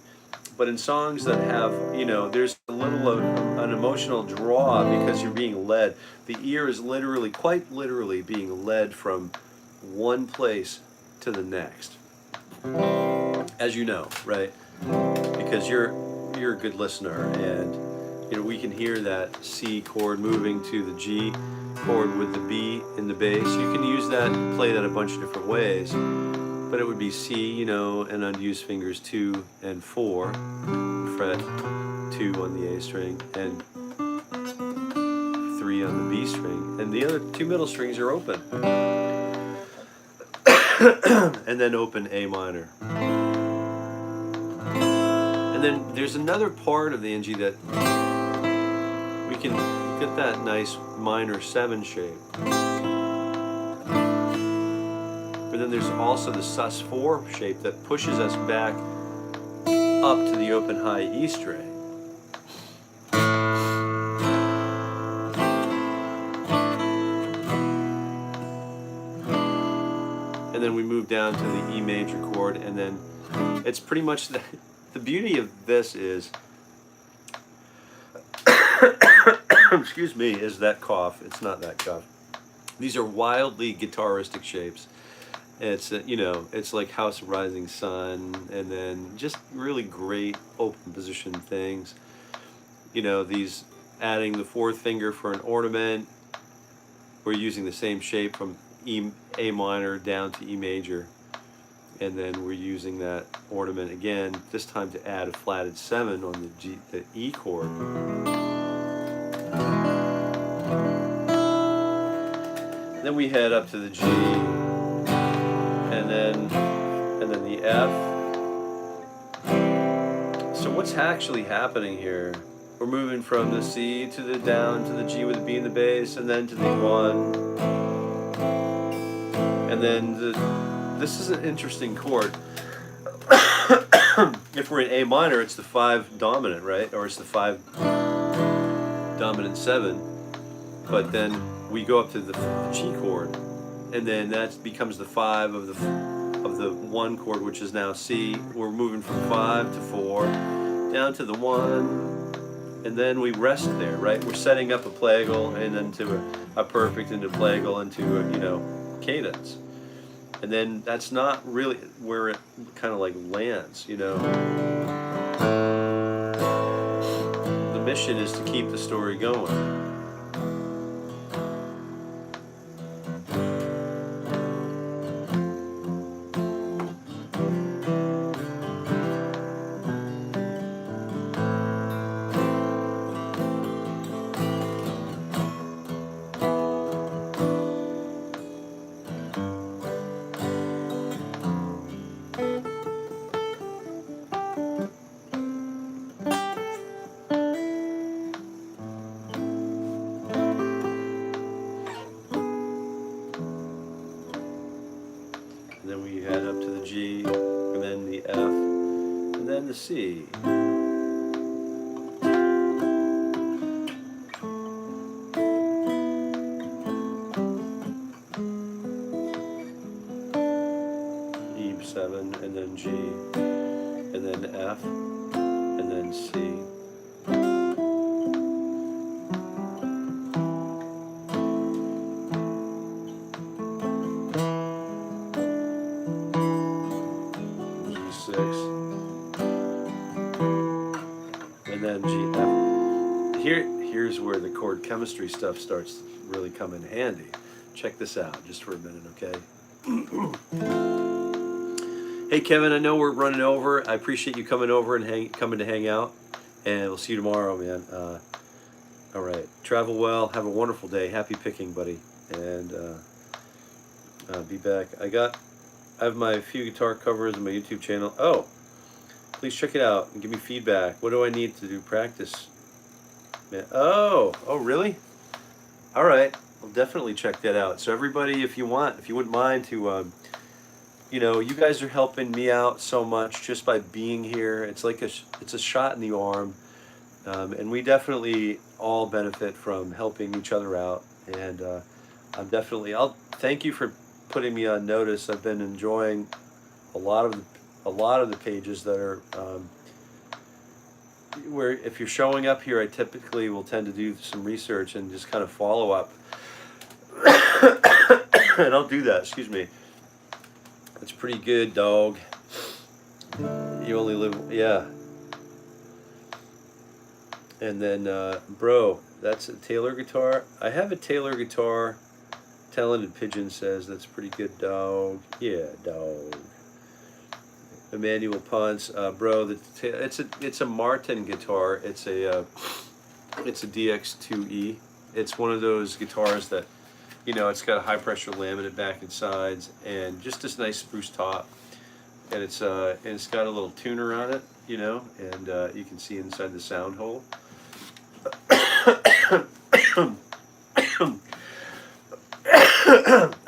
But in songs that have, you know, there's a little of an emotional draw because you're being led. The ear is literally, quite literally, being led from one place to the next. As you know, right? Because you're a good listener, and, you know, we can hear that C chord moving to the G chord with the B in the bass. You can use that, play that a bunch of different ways. But it would be C, you know, and unused fingers 2 and 4, fret 2 on the A string, and 3 on the B string, and the other 2 middle strings are open. And then open A minor. And then there's another part of the 𝗠𝗏 that we can get that nice minor 7 shape. But then there's also the sus4 shape that pushes us back up to the open high E string. And then we move down to the E major chord, and then it's pretty much the beauty of this is, excuse me, is that cough. It's not that cough. These are wildly guitaristic shapes. It's, you know, it's like House of Rising Sun, and then just really great open position things. You know, these, adding the 4th finger for an ornament. We're using the same shape from A minor down to E major. And then we're using that ornament again, this time to add a flatted 7 on the E chord. Then we head up to the G, and then the F. So what's actually happening here? We're moving from the C to the down to the G with the B in the bass, and then to the 1, and then this is an interesting chord. If we're in A minor, it's the 5 dominant, right? Or it's the 5 dominant 7. But then we go up to the G chord, and then that becomes the 5 of the 1 chord, which is now C. We're moving from 5 to 4, down to the 1, and then we rest there, right? We're setting up a plagal, and then to a perfect, into plagal, into a, you know, cadence. And then that's not really where it kind of like lands, you know. The mission is to keep the story going. we head up to the G, and then the F, and then the C. E7, and then G, and then F, and then C. And then G, F. Here's where the chord chemistry stuff starts to really come in handy. Check this out just for a minute, okay? Hey Kevin, I know we're running over. I appreciate you coming over and coming to hang out. And we'll see you tomorrow, man. All right. Travel well. Have a wonderful day. Happy picking, buddy. And be back. I have my few guitar covers on my YouTube channel. Oh, please check it out and give me feedback. What do I need to do practice? Man. Oh, really? All right. I'll definitely check that out. So everybody, if you wouldn't mind to, you know, you guys are helping me out so much just by being here. It's like it's a shot in the arm, and we definitely all benefit from helping each other out. And I'll thank you for putting me on notice. I've been enjoying a lot of the pages that are where if you're showing up here, I typically will tend to do some research and just kind of follow up. And I'll do that. Excuse me. That's pretty good, dog. You only live, yeah. And then, bro, that's a Taylor guitar. I have a Taylor guitar. Talented Pigeon says that's pretty good, dog. Yeah, dog. Emmanuel Ponce, bro, it's a Martin guitar. It's a DX2E. It's one of those guitars that, you know, it's got a high pressure laminate back and sides, and just this nice spruce top, and it's got a little tuner on it, you know, and you can see inside the sound hole.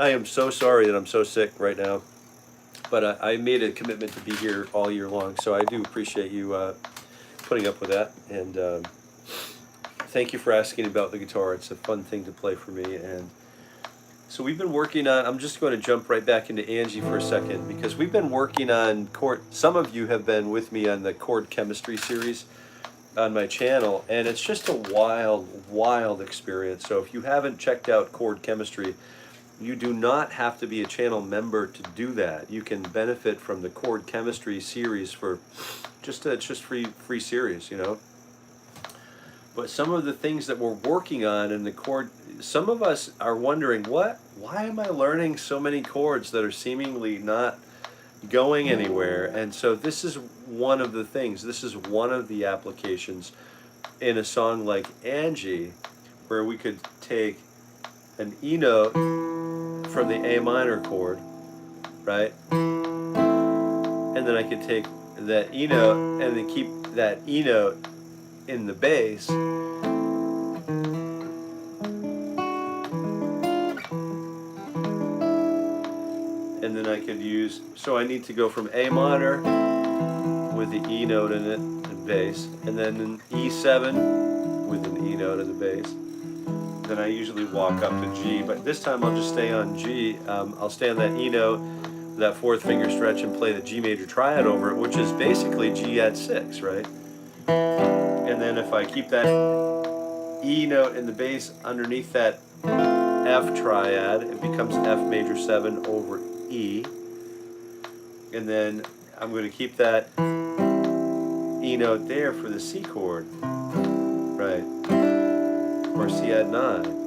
I am so sorry that I'm so sick right now, but I made a commitment to be here all year long, so I do appreciate you putting up with that, and thank you for asking about the guitar. It's a fun thing to play for me. And so we've been working on, I'm just going to jump right back into Angie for a second, because we've been working on chord, some of you have been with me on the chord chemistry series on my channel, and it's just a wild experience. So if you haven't checked out chord chemistry, you do not have to be a channel member to do that. You can benefit from the chord chemistry series for it's just free series, you know. But some of the things that we're working on in the chord, some of us are wondering, why am I learning so many chords that are seemingly not going anywhere? And so this is one of the things, this is one of the applications in a song like Angie, where we could take an E note from the A minor chord, right? And then I could take that E note and then keep that E note in the bass, and then I could use, so I need to go from A minor with the E note in it and bass, and then an E7 with an E note in the bass. Then I usually walk up to G, but this time I'll just stay on G. I'll stay on that E note, that fourth finger stretch, and play the G major triad over it, which is basically G at 6, right? And then if I keep that E note in the bass underneath that F triad, it becomes F major 7 over E. And then I'm going to keep that E note there for the C chord, right? Or C add 9.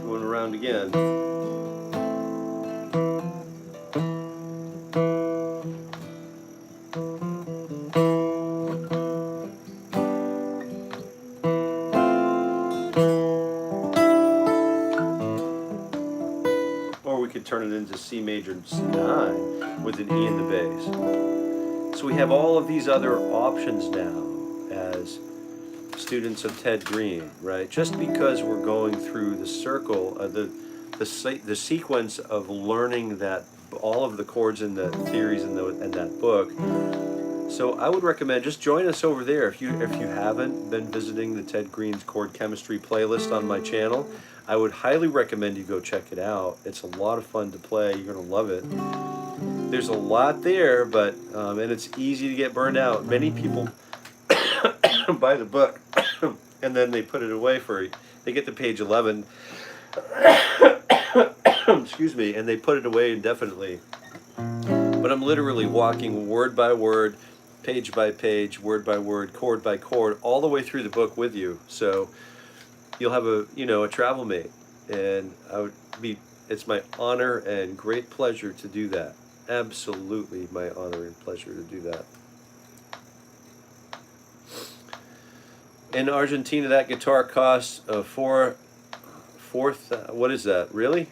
Going around again. turn it into C major 9 with an E in the bass. So we have all of these other options now as students of Ted Green, right? Just because we're going through the circle, the sequence of learning that all of the chords and the theories in that book. So I would recommend just join us over there if you haven't been visiting the Ted Green's chord chemistry playlist on my channel. I would highly recommend you go check it out. It's a lot of fun to play. You're gonna love it. There's a lot there, but and it's easy to get burned out. Many people buy the book and then they put it away they get to page 11 excuse me, and they put it away indefinitely. But I'm literally walking word by word, page by page, word by word, chord by chord, all the way through the book with you. So you'll have a travel mate, and it's my honor and great pleasure to do that. Absolutely my honor and pleasure to do that. In Argentina, that guitar costs what is that? Really?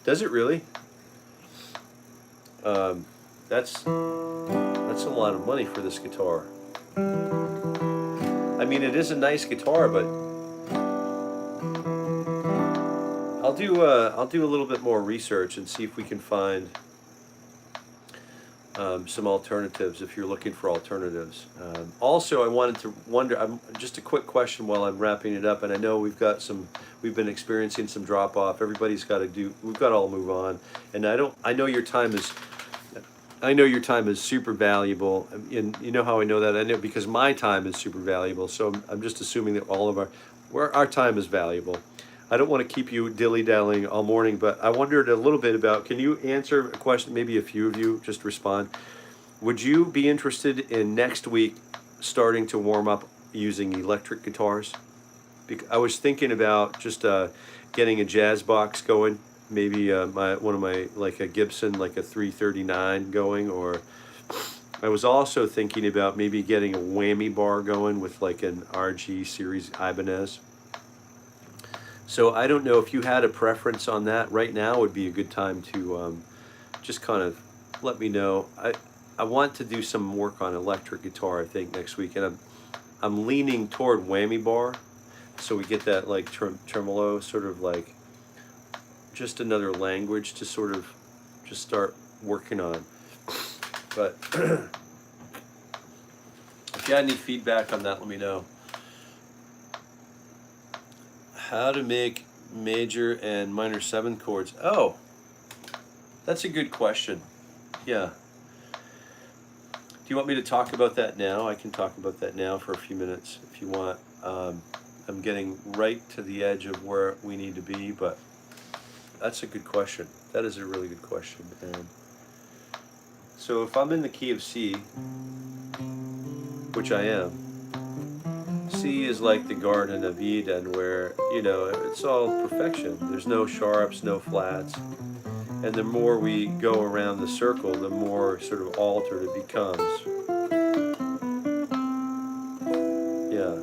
Does it really? That's a lot of money for this guitar. I mean, it is a nice guitar, but I'll do a little bit more research and see if we can find some alternatives if you're looking for alternatives. Also, I wanted to wonder, just a quick question while I'm wrapping it up, and I know we've been experiencing some drop off. We've got to all move on, and I know your time is super valuable, and you know how I know that? I know because my time is super valuable, so I'm just assuming that all of our time is valuable. I don't want to keep you dilly-dallying all morning, but I wondered a little bit about, can you answer a question, maybe a few of you, just respond. Would you be interested in next week starting to warm up using electric guitars? I was thinking about just getting a jazz box going, maybe one of my, like a Gibson, like a 339 going, or I was also thinking about maybe getting a whammy bar going with like an RG series Ibanez. So I don't know if you had a preference on that. Right now would be a good time to just kind of let me know. I want to do some work on electric guitar, I think, next week, and I'm leaning toward whammy bar, so we get that like tremolo, sort of like just another language to sort of just start working on. But if you had any feedback on that, let me know. How to make major and minor 7th chords. Oh, that's a good question. Yeah. Do you want me to talk about that now? I can talk about that now for a few minutes if you want. I'm getting right to the edge of where we need to be, but that's a good question. That is a really good question. And so if I'm in the key of C, which I am, C is like the Garden of Eden, where, it's all perfection. There's no sharps, no flats. And the more we go around the circle, the more sort of altered it becomes. Yeah.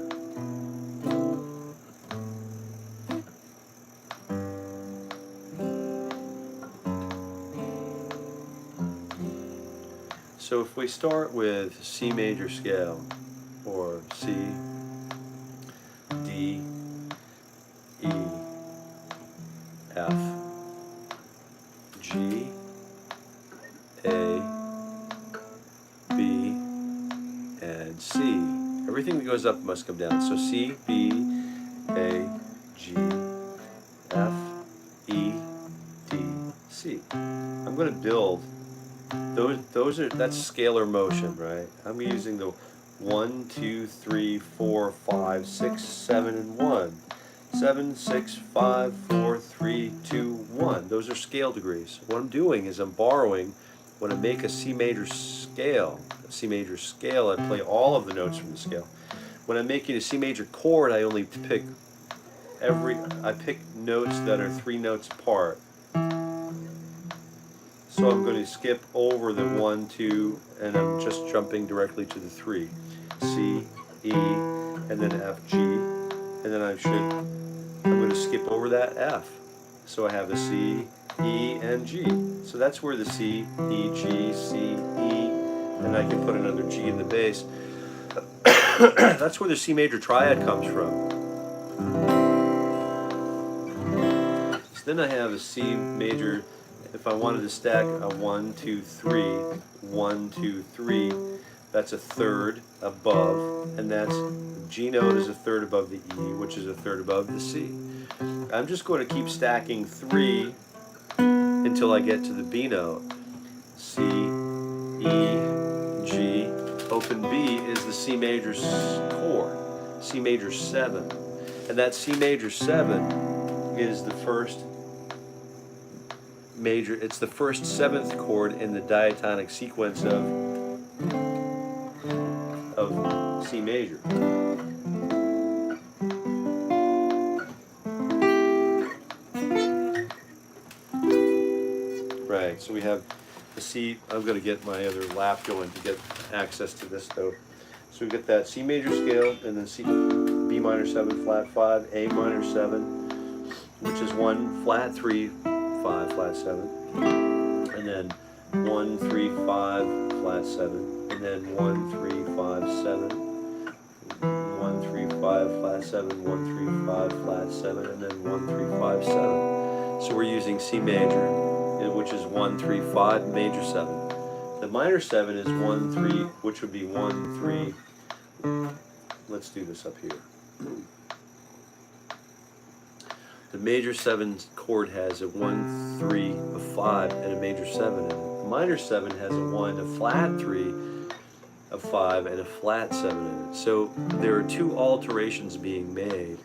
So if we start with C major scale, or C, D, E, F, G, A, B, and C. Everything that goes up must come down. So C, B, A, G, F, E, D, C. I'm going to build that's scalar motion, right? I'm using the 1, 2, 3, 4, 5, 6, 7, and 1. 7, 6, 5, 4, 3, 2, 1. Those are scale degrees. What I'm doing is I'm borrowing, when I make a C major scale, I play all of the notes from the scale. When I'm making a C major chord, I only pick notes that are 3 notes apart. So I'm going to skip over the 1, 2, and I'm just jumping directly to the 3. C, E, and then F, G, and then I'm going to skip over that F. So I have a C, E, and G. So that's where the C, E, G, C, E, and I can put another G in the bass. That's where the C major triad comes from. So then I have a C major. If I wanted to stack a 1, 2, 3, 1, 2, 3, that's a third above, and that's G note is a third above the E, which is a third above the C. I'm just going to keep stacking 3 until I get to the B note. C, E, G, open B is the C major chord, C major 7. And that C major 7 is the first major, it's the first 7th chord in the diatonic sequence of C major. Right, so we have the C. I'm going to get my other lap going to get access to this though. So we get that C major scale, and then C, B minor 7 flat 5, A minor 7, which is 1 flat 3, 5 flat 7, and then 1 3 5 flat 7, and then 1 3 5 7, 1 3 5 flat 7, 1 3 5 flat 7, and then 1 3 5 7. So we're using C major, which is 1 3 5 major 7. The minor 7 is 1 3, which would be 1 3. Let's do this up here. The major 7 chord has a 1 3 a 5 and a major 7 in it. The minor 7 has a 1 a flat 3 a 5 and a flat 7 in it. So there are 2 alterations being made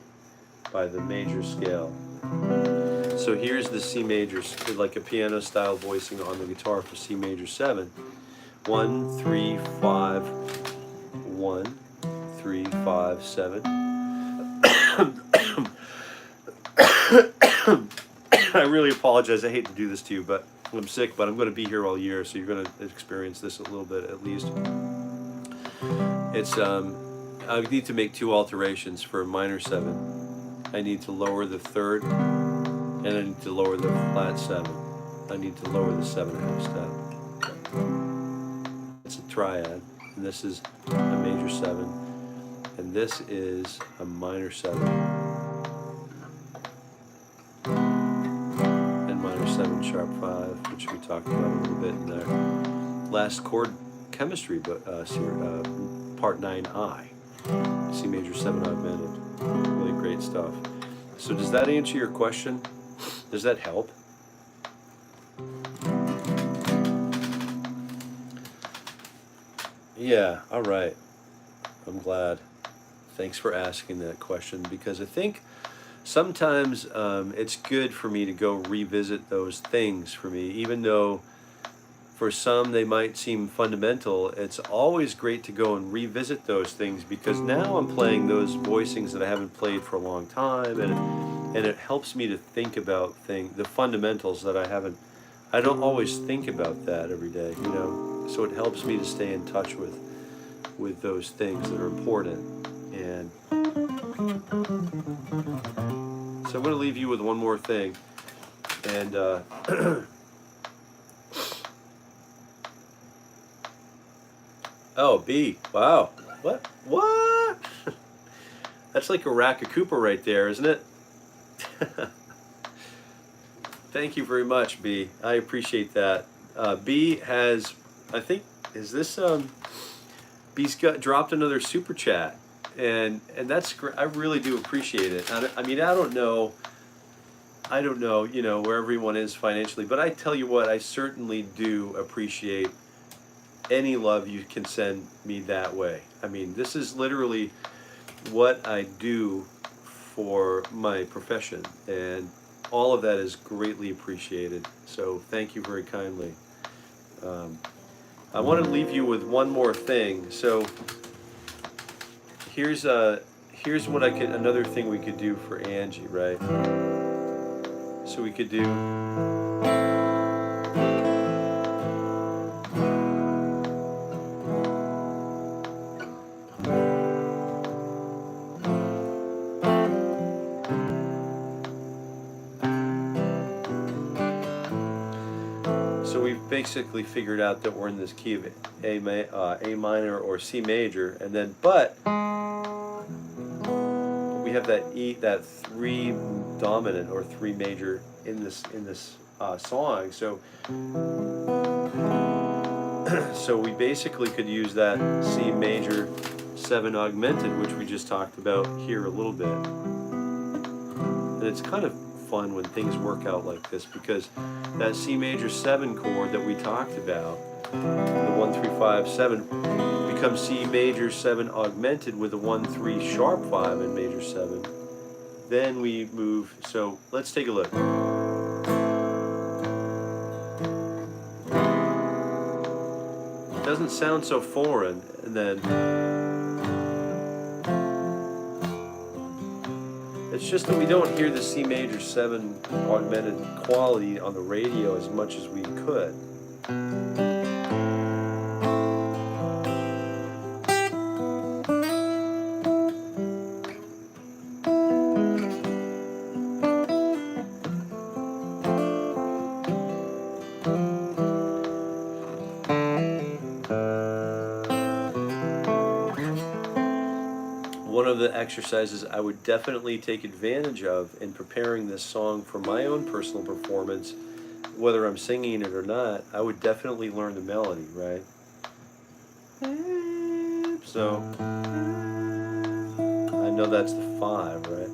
by the major scale. So here's the C major, like a piano style voicing on the guitar for C major 7. 1 3 5 1 3 5 7. I really apologize. I hate to do this to you, but I'm sick, but I'm going to be here all year, so you're going to experience this a little bit at least. It's I need to make 2 alterations for a minor 7. I need to lower the third, and I need to lower the flat 7. I need to lower the 7/2 step. It's a triad, and this is a major 7, and this is a minor 7. And minor 7 sharp 5, which we talked about a little bit in there. Last chord chemistry, but part 9I. C major 7 augmented. Really great stuff. So does that answer your question? Does that help? Yeah, all right. I'm glad. Thanks for asking that question, because I think sometimes it's good for me to go revisit those things for me, even though for some they might seem fundamental. It's always great to go and revisit those things, because now I'm playing those voicings that I haven't played for a long time, and it helps me to think about the fundamentals that I don't always think about that every day, you know. So it helps me to stay in touch with those things that are important. And so I'm going to leave you with one more thing, and oh, B. Wow. What? That's like a 𝗟𝗶𝗃𝗴 right there, isn't it? Thank you very much, B. I appreciate that. B has, I think, is this B's dropped another super chat, and that's great. I really do appreciate it. I mean, I don't know, you know, where everyone is financially, but I tell you what, I certainly do appreciate any love you can send me that way. I mean, this is literally what I do for my profession, and all of that is greatly appreciated. So thank you very kindly. I want to leave you with one more thing. So here's what another thing we could do for Angie, right? So we could do basically figured out that we're in this key of A minor or C major, and then but we have that that 3 dominant or 3 major in this song. So so we basically could use that C major 7 augmented, which we just talked about here a little bit. And it's kind of fun when things work out like this, because that C major 7 chord that we talked about, the 1 3 5 7, becomes C major 7 augmented with a 1 3 sharp 5 in major 7. Then we move. So let's take a look. It doesn't sound so foreign, and then it's just that we don't hear the C major 7 augmented quality on the radio as much as we could. One of the exercises I would definitely take advantage of in preparing this song for my own personal performance, whether I'm singing it or not, I would definitely learn the melody, right? So I know that's the 5, right?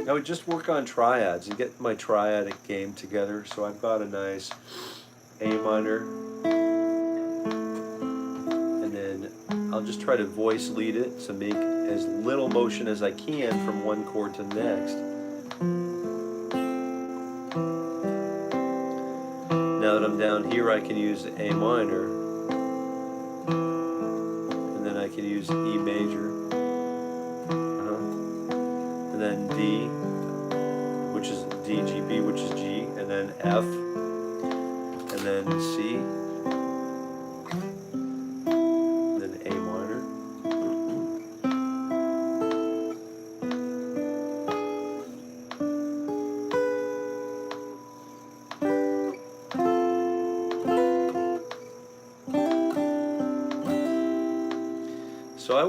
I would just work on triads and get my triadic game together. So I've got a nice A minor, and then I'll just try to voice lead it, so make as little motion as I can from one chord to the next. Now that I'm down here, I can use A minor, and then I can use E major, and then D, which is D, G, B, which is G, and then F, and then C, and then A minor. So I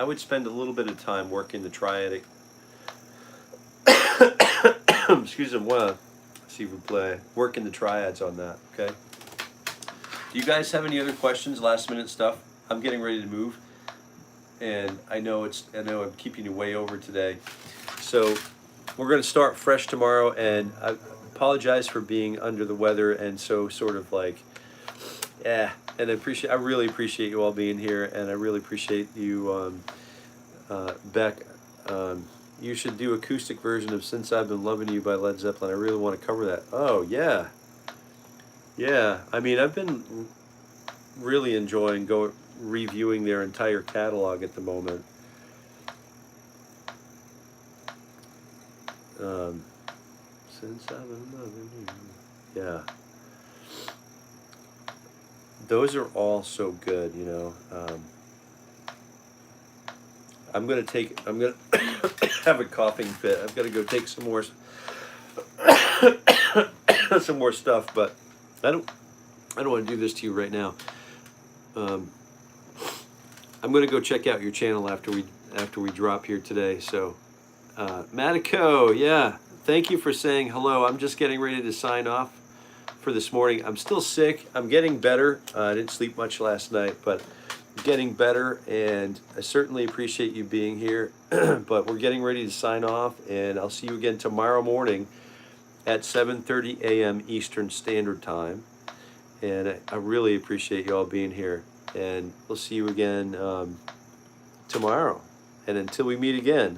would spend a little bit of time working the triadic. Excusez-moi, s'il vous plaît. Working the triads on that, okay? Do you guys have any other questions, last minute stuff? I'm getting ready to move, and I know I'm keeping you way over today. So we're going to start fresh tomorrow, and I apologize for being under the weather and so sort of like, and I really appreciate you all being here, and I really appreciate you, Beck. You should do acoustic version of Since I've Been Loving You by Led Zeppelin. I really want to cover that. Oh, yeah. Yeah, I mean, I've been really enjoying reviewing their entire catalog at the moment. Since I've Been Loving You. Yeah. Those are all so good, you know. I'm gonna have a coughing fit. I've got to go take some more some more stuff, but I don't want to do this to you right now. I'm gonna go check out your channel after we drop here today. So, Matico, yeah, thank you for saying hello. I'm just getting ready to sign off for this morning. I'm still sick. I'm getting better. I didn't sleep much last night, but getting better, and I certainly appreciate you being here. But we're getting ready to sign off, and I'll see you again tomorrow morning at 7:30 a.m. Eastern Standard Time. And I really appreciate you all being here, and we'll see you again tomorrow. And until we meet again,